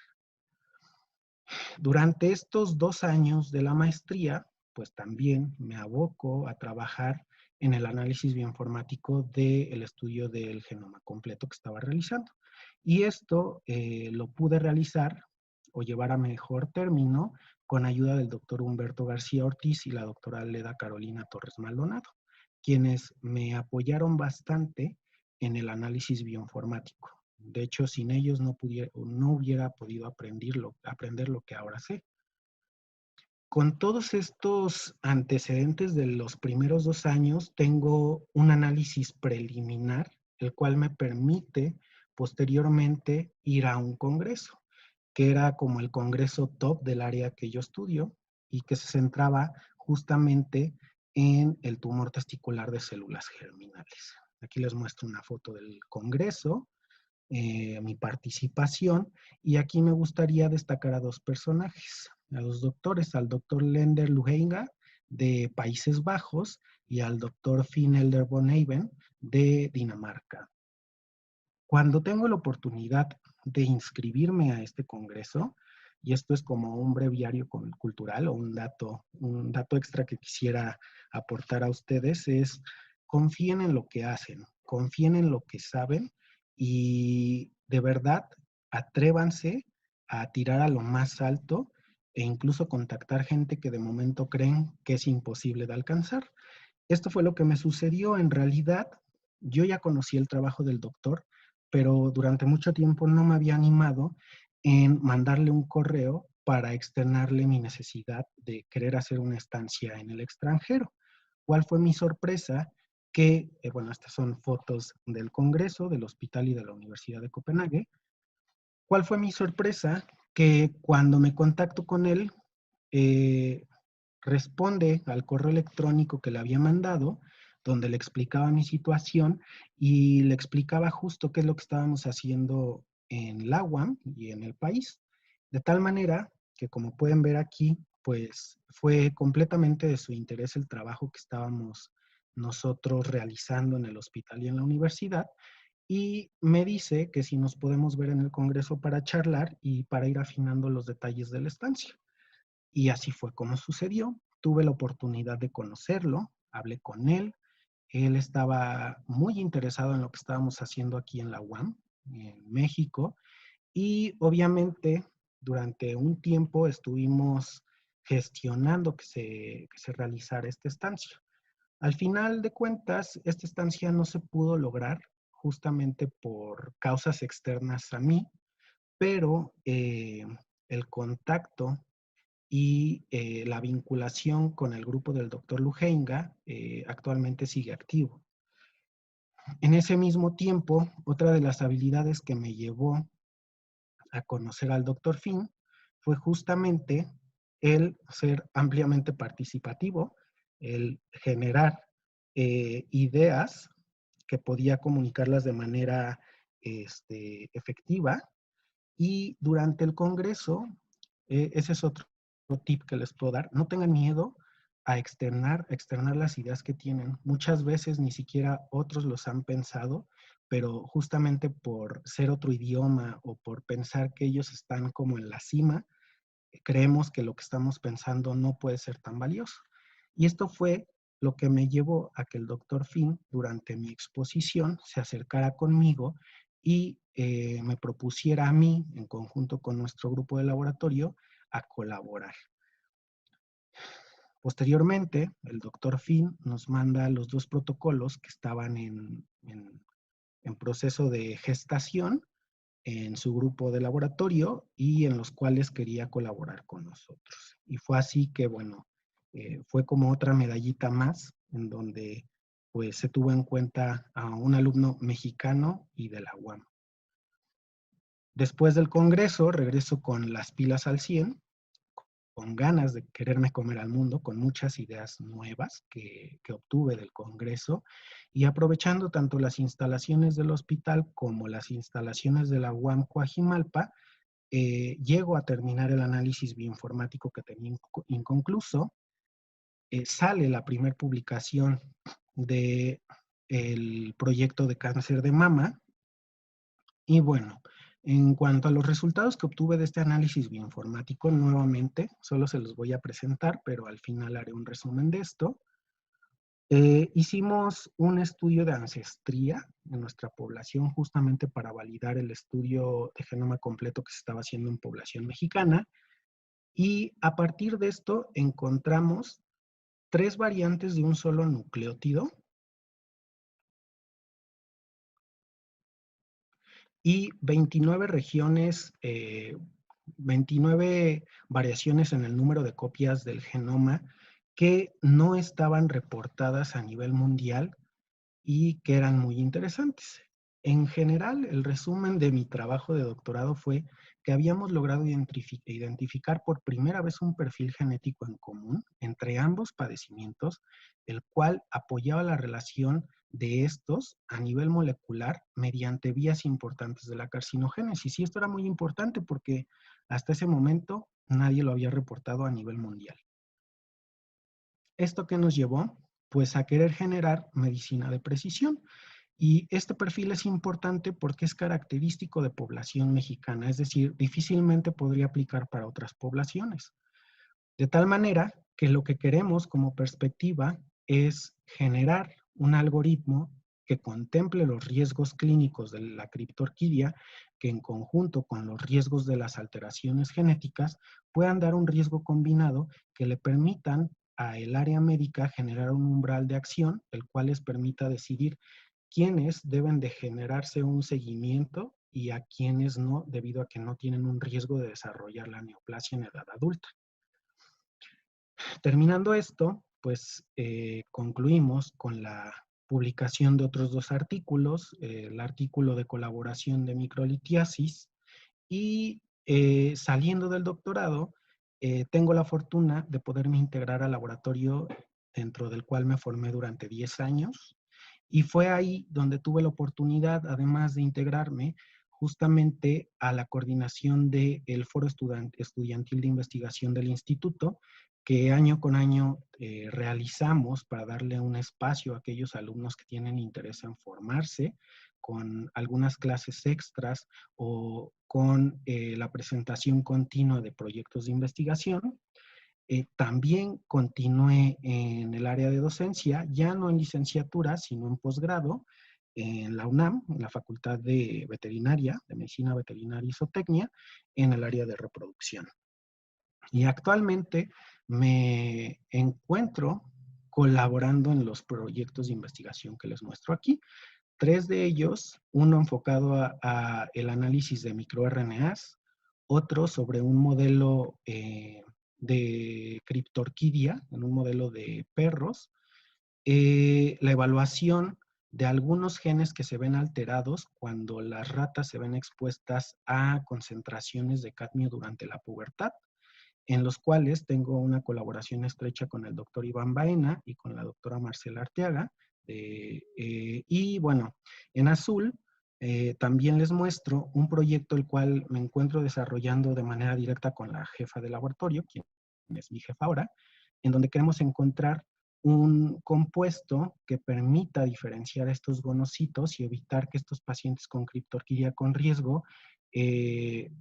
Durante estos 2 años de la maestría, pues también me aboco a trabajar en el análisis bioinformático del estudio del genoma completo que estaba realizando. Y esto lo pude realizar o llevar a mejor término con ayuda del doctor Humberto García Ortiz y la doctora Leda Carolina Torres Maldonado, quienes me apoyaron bastante en el análisis bioinformático. De hecho, sin ellos no hubiera podido aprender lo que ahora sé. Con todos estos antecedentes de los primeros 2 años, tengo un análisis preliminar, el cual me permite posteriormente ir a un congreso, que era como el congreso top del área que yo estudio y que se centraba justamente en el tumor testicular de células germinales. Aquí les muestro una foto del congreso, mi participación, y aquí me gustaría destacar a 2 personajes, a los doctores, al doctor Lender Luhenga de Países Bajos y al doctor Finn Elder Bonhaven de Dinamarca. Cuando tengo la oportunidad de inscribirme a este congreso, y esto es como un breviario cultural o un dato extra que quisiera aportar a ustedes, es confíen en lo que hacen, confíen en lo que saben y de verdad atrévanse a tirar a lo más alto e incluso contactar gente que de momento creen que es imposible de alcanzar. Esto fue lo que me sucedió. En realidad, yo ya conocí el trabajo del doctor, pero durante mucho tiempo no me había animado en mandarle un correo para externarle mi necesidad de querer hacer una estancia en el extranjero. ¿Cuál fue mi sorpresa? Que, bueno, estas son fotos del Congreso, del Hospital y de la Universidad de Copenhague. ¿Cuál fue mi sorpresa? Que cuando me contacto con él, responde al correo electrónico que le había mandado, donde le explicaba mi situación y le explicaba justo qué es lo que estábamos haciendo en la UAM y en el país. De tal manera que, como pueden ver aquí, pues fue completamente de su interés el trabajo que estábamos nosotros realizando en el hospital y en la universidad, y me dice que si nos podemos ver en el Congreso para charlar y para ir afinando los detalles de la estancia. Y así fue como sucedió. Tuve la oportunidad de conocerlo, hablé con él. Él estaba muy interesado en lo que estábamos haciendo aquí en la UAM, en México. Y obviamente durante un tiempo estuvimos gestionando que se realizara esta estancia. Al final de cuentas, esta estancia no se pudo lograr justamente por causas externas a mí, pero el contacto y la vinculación con el grupo del doctor Luhenga actualmente sigue activo. En ese mismo tiempo, otra de las habilidades que me llevó a conocer al doctor Finn fue justamente el ser ampliamente participativo, el generar ideas que podía comunicarlas de manera efectiva. Y durante el congreso, ese es otro tip que les puedo dar, no tengan miedo a externar las ideas que tienen. Muchas veces ni siquiera otros los han pensado, pero justamente por ser otro idioma o por pensar que ellos están como en la cima, creemos que lo que estamos pensando no puede ser tan valioso. Y esto fue lo que me llevó a que el doctor Finn, durante mi exposición, se acercara conmigo y me propusiera a mí, en conjunto con nuestro grupo de laboratorio, a colaborar. Posteriormente, el doctor Finn nos manda los 2 protocolos que estaban en proceso de gestación en su grupo de laboratorio y en los cuales quería colaborar con nosotros. Y fue así que, bueno, fue como otra medallita más en donde pues se tuvo en cuenta a un alumno mexicano y de la UAM. Después del congreso, regreso con las pilas al 100, con ganas de quererme comer al mundo, con muchas ideas nuevas que obtuve del congreso, y aprovechando tanto las instalaciones del hospital como las instalaciones de la UAM Coajimalpa, llego a terminar el análisis bioinformático que tenía inconcluso. Sale la primera publicación del proyecto de cáncer de mama, y bueno, en cuanto a los resultados que obtuve de este análisis bioinformático, nuevamente, solo se los voy a presentar, pero al final haré un resumen de esto. Hicimos un estudio de ancestría en nuestra población justamente para validar el estudio de genoma completo que se estaba haciendo en población mexicana, y a partir de esto encontramos 3 variantes de un solo nucleótido y 29 regiones, 29 variaciones en el número de copias del genoma que no estaban reportadas a nivel mundial y que eran muy interesantes. En general, el resumen de mi trabajo de doctorado fue que habíamos logrado identificar por primera vez un perfil genético en común entre ambos padecimientos, el cual apoyaba la relación de estos a nivel molecular mediante vías importantes de la carcinogénesis. Y esto era muy importante porque hasta ese momento nadie lo había reportado a nivel mundial. ¿Esto qué nos llevó? Pues a querer generar medicina de precisión. Y este perfil es importante porque es característico de población mexicana, es decir, difícilmente podría aplicar para otras poblaciones. De tal manera que lo que queremos como perspectiva es generar un algoritmo que contemple los riesgos clínicos de la criptorquidia, que en conjunto con los riesgos de las alteraciones genéticas puedan dar un riesgo combinado que le permitan a el área médica generar un umbral de acción, el cual les permita decidir quiénes deben de generarse un seguimiento y a quiénes no, debido a que no tienen un riesgo de desarrollar la neoplasia en edad adulta. Terminando esto, pues concluimos con la publicación de otros 2 artículos, el artículo de colaboración de microlitiasis, y saliendo del doctorado, tengo la fortuna de poderme integrar al laboratorio dentro del cual me formé durante 10 años, y fue ahí donde tuve la oportunidad, además de integrarme, justamente a la coordinación del Foro Estudiantil de Investigación del Instituto, que año con año realizamos para darle un espacio a aquellos alumnos que tienen interés en formarse, con algunas clases extras o con la presentación continua de proyectos de investigación. También continué en el área de docencia, ya no en licenciatura, sino en posgrado, en la UNAM, en la Facultad de Veterinaria, de Medicina Veterinaria y Zootecnia, en el área de reproducción. Y actualmente me encuentro colaborando en los proyectos de investigación que les muestro aquí. 3 de ellos, uno enfocado a el análisis de microRNAs, otro sobre un modelo de criptorquidia, en un modelo de perros, la evaluación de algunos genes que se ven alterados cuando las ratas se ven expuestas a concentraciones de cadmio durante la pubertad, en los cuales tengo una colaboración estrecha con el doctor Iván Baena y con la doctora Marcela Arteaga. Y bueno, en azul también les muestro un proyecto el cual me encuentro desarrollando de manera directa con la jefa de laboratorio, quien es mi jefa ahora, en donde queremos encontrar un compuesto que permita diferenciar estos gonocitos y evitar que estos pacientes con criptorquidia con riesgo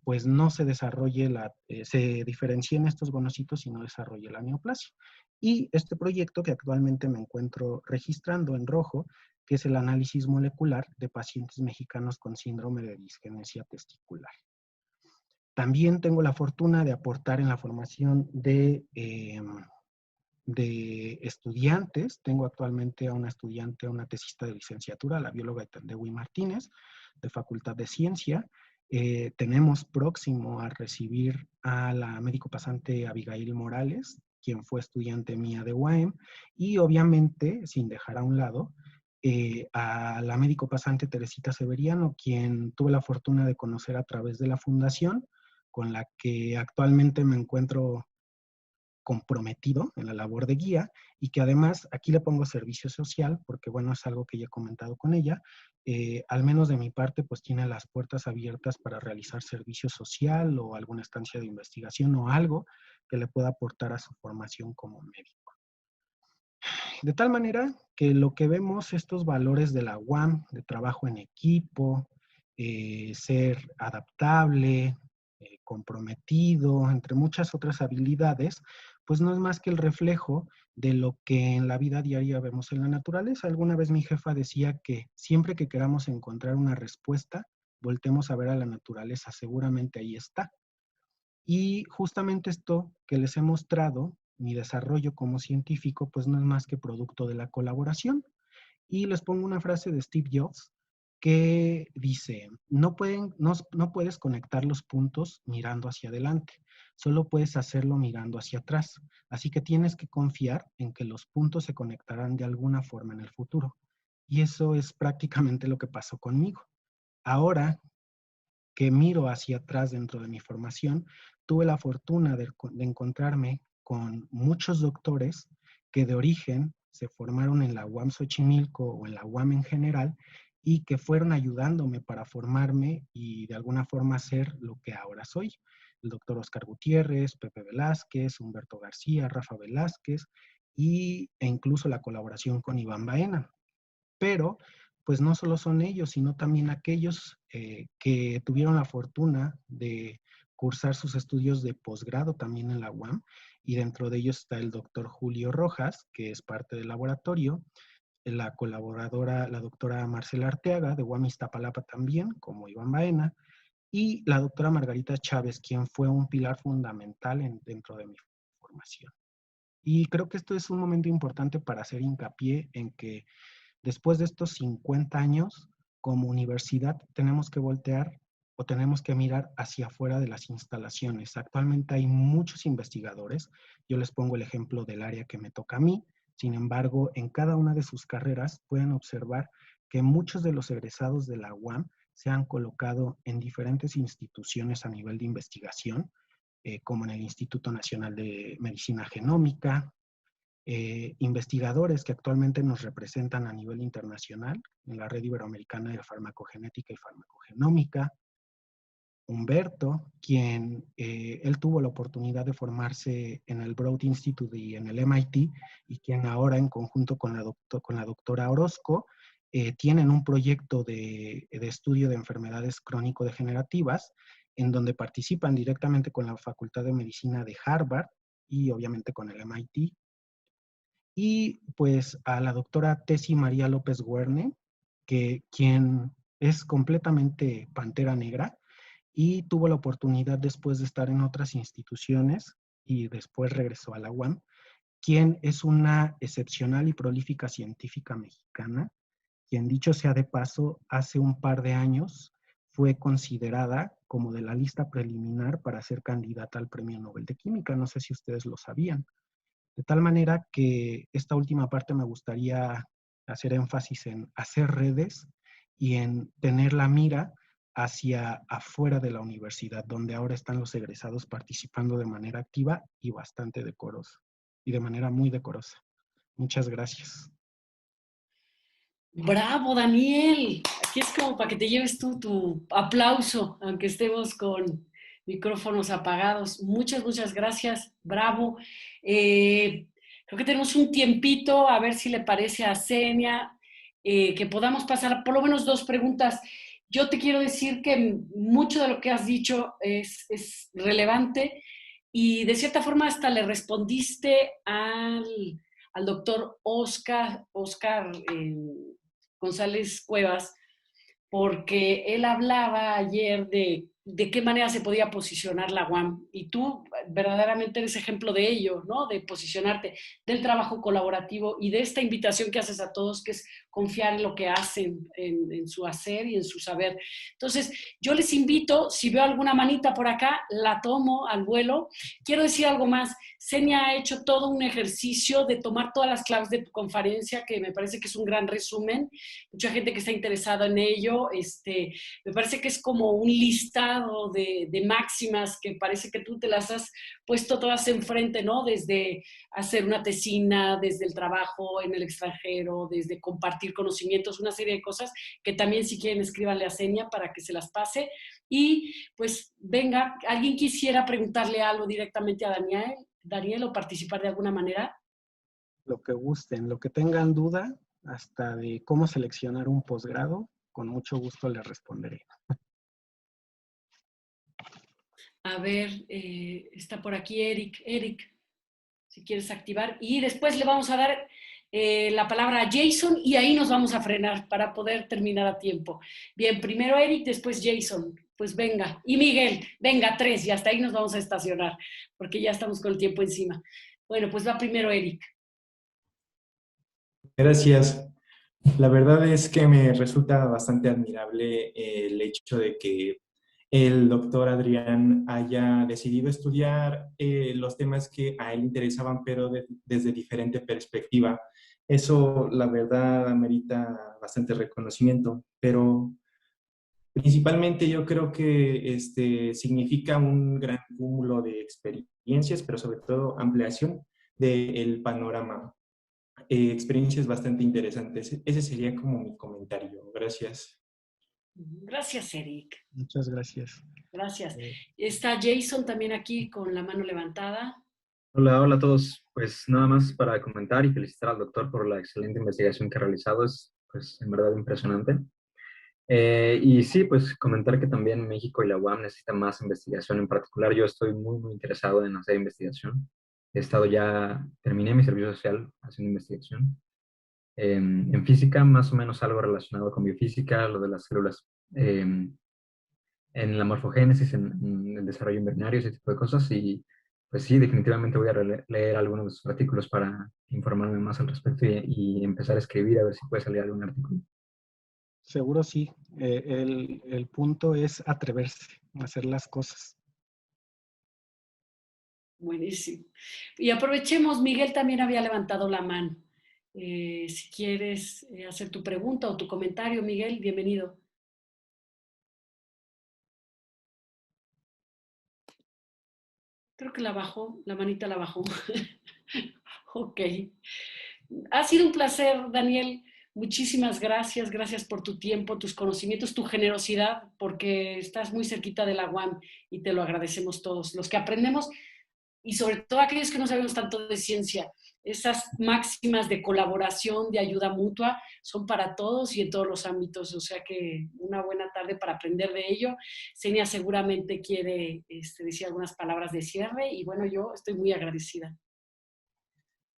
pues no se desarrolle se diferencien estos gonocitos y no desarrolle la neoplasia. Y este proyecto que actualmente me encuentro registrando en rojo, que es el análisis molecular de pacientes mexicanos con síndrome de disgenesia testicular. También tengo la fortuna de aportar en la formación de de estudiantes. Tengo actualmente a una estudiante, una tesista de licenciatura, la bióloga Itandewi Martínez, de Facultad de Ciencia. Tenemos próximo a recibir a la médico pasante Abigail Morales, quien fue estudiante mía de UAM, y obviamente, sin dejar a un lado, a la médico pasante Teresita Severiano, quien tuve la fortuna de conocer a través de la fundación, con la que actualmente me encuentro comprometido en la labor de guía, y que además aquí le pongo servicio social porque bueno, es algo que ya he comentado con ella. Al menos de mi parte pues tiene las puertas abiertas para realizar servicio social o alguna estancia de investigación o algo que le pueda aportar a su formación como médico. De tal manera que lo que vemos, estos valores de la UAM, de trabajo en equipo, ser adaptable, comprometido, entre muchas otras habilidades, pues no es más que el reflejo de lo que en la vida diaria vemos en la naturaleza. Alguna vez mi jefa decía que siempre que queramos encontrar una respuesta, voltemos a ver a la naturaleza, seguramente ahí está. Y justamente esto que les he mostrado, mi desarrollo como científico, pues no es más que producto de la colaboración. Y les pongo una frase de Steve Jobs que dice, no puedes conectar los puntos mirando hacia adelante, solo puedes hacerlo mirando hacia atrás. Así que tienes que confiar en que los puntos se conectarán de alguna forma en el futuro. Y eso es prácticamente lo que pasó conmigo. Ahora que miro hacia atrás dentro de mi formación, tuve la fortuna de encontrarme con muchos doctores que de origen se formaron en la UAM Xochimilco o en la UAM en general y que fueron ayudándome para formarme y de alguna forma ser lo que ahora soy. El doctor Oscar Gutiérrez, Pepe Velázquez, Humberto García, Rafa Velázquez e incluso la colaboración con Iván Baena. Pero pues no solo son ellos, sino también aquellos que tuvieron la fortuna de cursar sus estudios de posgrado también en la UAM, y dentro de ellos está el doctor Julio Rojas, que es parte del laboratorio, la colaboradora, la doctora Marcela Arteaga, de UAM Iztapalapa también, como Iván Baena, y la doctora Margarita Chávez, quien fue un pilar fundamental dentro de mi formación. Y creo que esto es un momento importante para hacer hincapié en que después de estos 50 años, como universidad, tenemos que voltear o tenemos que mirar hacia afuera de las instalaciones. Actualmente hay muchos investigadores. Yo les pongo el ejemplo del área que me toca a mí. Sin embargo, en cada una de sus carreras pueden observar que muchos de los egresados de la UAM se han colocado en diferentes instituciones a nivel de investigación, como en el Instituto Nacional de Medicina Genómica, investigadores que actualmente nos representan a nivel internacional en la Red Iberoamericana de Farmacogenética y Farmacogenómica. Humberto, quien él tuvo la oportunidad de formarse en el Broad Institute y en el MIT, y quien ahora en conjunto con la doctora Orozco tienen un proyecto de estudio de enfermedades crónico-degenerativas en donde participan directamente con la Facultad de Medicina de Harvard y obviamente con el MIT. Y pues a la doctora Tessy María López Guerne, quien es completamente pantera negra y tuvo la oportunidad después de estar en otras instituciones y después regresó a la UAM, quien es una excepcional y prolífica científica mexicana, quien dicho sea de paso, hace un par de años fue considerada como de la lista preliminar para ser candidata al Premio Nobel de Química. No sé si ustedes lo sabían. De tal manera que esta última parte me gustaría hacer énfasis en hacer redes y en tener la mira hacia afuera de la universidad, donde ahora están los egresados participando de manera activa y bastante decorosa, y de manera muy decorosa. Muchas gracias. Bravo, Daniel. Aquí es como para que te lleves tú tu aplauso, aunque estemos con micrófonos apagados. Muchas, muchas gracias. Bravo. Creo que tenemos un tiempito, a ver si le parece a Senia, que podamos pasar por lo menos dos preguntas. Yo te quiero decir que mucho de lo que has dicho es relevante y de cierta forma hasta le respondiste al doctor Oscar González Cuevas, porque él hablaba ayer de de qué manera se podía posicionar la UAM. Y tú verdaderamente eres ejemplo de ello, ¿no? De posicionarte, del trabajo colaborativo y de esta invitación que haces a todos, que es confiar en lo que hacen, en su hacer y en su saber. Entonces, yo les invito, si veo alguna manita por acá, la tomo al vuelo. Quiero decir algo más. Senia ha hecho todo un ejercicio de tomar todas las claves de tu conferencia, que me parece que es un gran resumen. Mucha gente que está interesada en ello, me parece que es como un listado de máximas que parece que tú te las has puesto todas enfrente, ¿no? Desde hacer una tesina, desde el trabajo en el extranjero, desde compartir conocimientos, una serie de cosas que también si quieren escríbanle a Senia para que se las pase. Y pues venga, ¿alguien quisiera preguntarle algo directamente a Daniel o participar de alguna manera? Lo que gusten, lo que tengan duda, hasta de cómo seleccionar un posgrado, con mucho gusto les responderé. A ver, está por aquí Eric. Eric, si quieres activar. Y después le vamos a dar la palabra a Jason y ahí nos vamos a frenar para poder terminar a tiempo. Bien, primero Eric, después Jason. Pues venga. Y Miguel, venga, 3 y hasta ahí nos vamos a estacionar porque ya estamos con el tiempo encima. Bueno, pues va primero Eric. Gracias. La verdad es que me resulta bastante admirable el hecho de que el doctor Adrián haya decidido estudiar los temas que a él interesaban, pero desde diferente perspectiva. Eso, la verdad, amerita bastante reconocimiento, pero principalmente yo creo que significa un gran cúmulo de experiencias, pero sobre todo ampliación del panorama. Experiencias bastante interesantes. Ese sería como mi comentario. Gracias. Gracias, Eric. Muchas gracias. Gracias. Está Jason también aquí con la mano levantada. Hola, hola a todos. Pues nada más para comentar y felicitar al doctor por la excelente investigación que ha realizado. Es pues en verdad impresionante. Y sí, pues comentar que también México y la UAM necesitan más investigación. En particular, yo estoy muy, muy interesado en hacer investigación. Terminé mi servicio social haciendo investigación. En física, más o menos algo relacionado con biofísica, lo de las células, en la morfogénesis, en el desarrollo embrionario, ese tipo de cosas. Y pues sí, definitivamente voy a leer algunos de sus artículos para informarme más al respecto y empezar a escribir a ver si puede salir algún artículo. Seguro sí. El punto es atreverse a hacer las cosas. Buenísimo. Y aprovechemos, Miguel también había levantado la mano. Si quieres hacer tu pregunta o tu comentario, Miguel, bienvenido. Creo que la bajó, la manita la bajó. Ok. Ha sido un placer, Daniel. Muchísimas gracias. Gracias por tu tiempo, tus conocimientos, tu generosidad, porque estás muy cerquita de la UAM y te lo agradecemos todos. Los que aprendemos y sobre todo aquellos que no sabemos tanto de ciencia, esas máximas de colaboración, de ayuda mutua, son para todos y en todos los ámbitos. O sea que una buena tarde para aprender de ello. Senia seguramente quiere decir algunas palabras de cierre y bueno, yo estoy muy agradecida.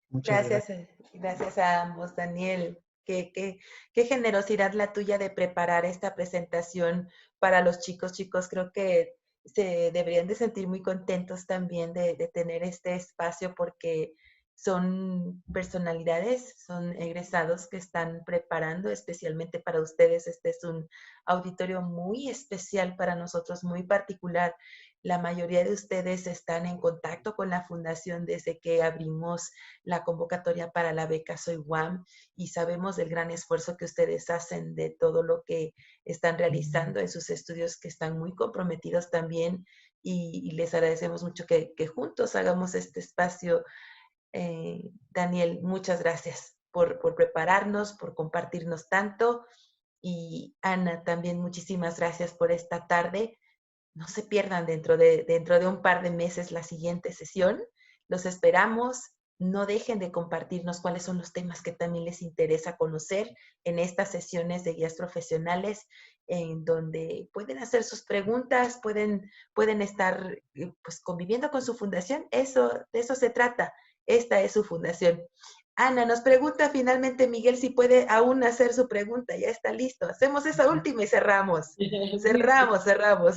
Muchas gracias. Gracias a ambos, Daniel. Qué generosidad la tuya de preparar esta presentación para los chicos. Chicos, creo que se deberían de sentir muy contentos también de tener este espacio porque son personalidades, son egresados que están preparando especialmente para ustedes. Este es un auditorio muy especial para nosotros, muy particular. La mayoría de ustedes están en contacto con la fundación desde que abrimos la convocatoria para la beca Soy UAM y sabemos del gran esfuerzo que ustedes hacen, de todo lo que están realizando en sus estudios, que están muy comprometidos también y les agradecemos mucho que juntos hagamos este espacio. Daniel, muchas gracias por prepararnos, por compartirnos tanto. Y Ana, también muchísimas gracias por esta tarde. No se pierdan dentro de un par de meses la siguiente sesión. Los esperamos. No dejen de compartirnos cuáles son los temas que también les interesa conocer en estas sesiones de guías profesionales, en donde pueden hacer sus preguntas, pueden estar pues, conviviendo con su fundación. De eso se trata. Esta es su fundación. Ana, nos pregunta finalmente Miguel si puede aún hacer su pregunta. Ya está listo. Hacemos esa última y cerramos. Cerramos,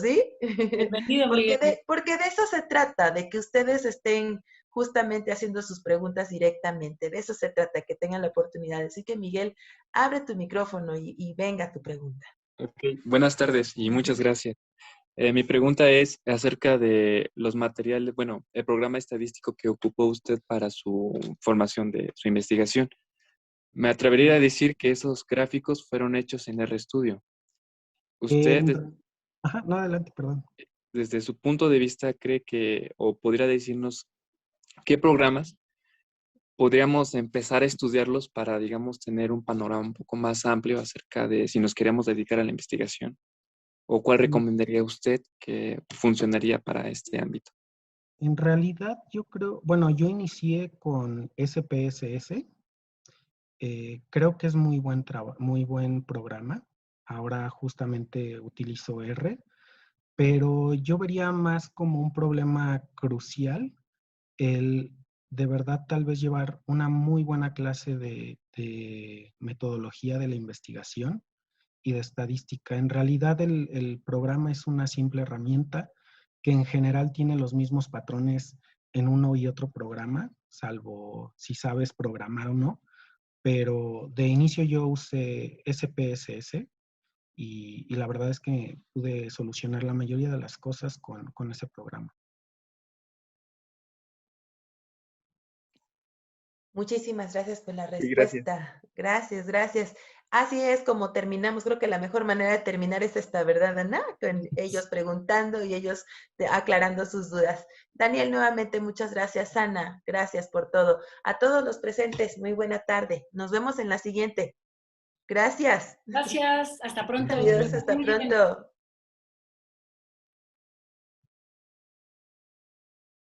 ¿sí? Bienvenido, Miguel. Porque de eso se trata, de que ustedes estén justamente haciendo sus preguntas directamente. De eso se trata, que tengan la oportunidad. Así que, Miguel, abre tu micrófono y venga tu pregunta. Ok, buenas tardes y muchas gracias. Mi pregunta es acerca de los materiales, bueno, el programa estadístico que ocupó usted para su formación de su investigación. Me atrevería a decir que esos gráficos fueron hechos en RStudio. ¿Usted, Ajá, no, adelante, perdón. desde su punto de vista, cree que, o podría decirnos, qué programas podríamos empezar a estudiarlos para, digamos, tener un panorama un poco más amplio acerca de si nos queremos dedicar a la investigación? ¿O cuál recomendaría usted que funcionaría para este ámbito? En realidad, yo creo, bueno, yo inicié con SPSS. Creo que es muy buen programa. Ahora justamente utilizo R, pero yo vería más como un problema crucial el de verdad tal vez llevar una muy buena clase de metodología de la investigación y de estadística. En realidad el programa es una simple herramienta que en general tiene los mismos patrones en uno y otro programa, salvo si sabes programar o no. Pero de inicio yo usé SPSS y la verdad es que pude solucionar la mayoría de las cosas con ese programa. Muchísimas gracias por la Sí, gracias. respuesta. Gracias. Así es como terminamos. Creo que la mejor manera de terminar es esta, ¿verdad, Ana? Con ellos preguntando y ellos aclarando sus dudas. Daniel, nuevamente muchas gracias. Ana, gracias por todo. A todos los presentes, muy buena tarde. Nos vemos en la siguiente. Gracias. Gracias, hasta pronto. Adiós, hasta pronto.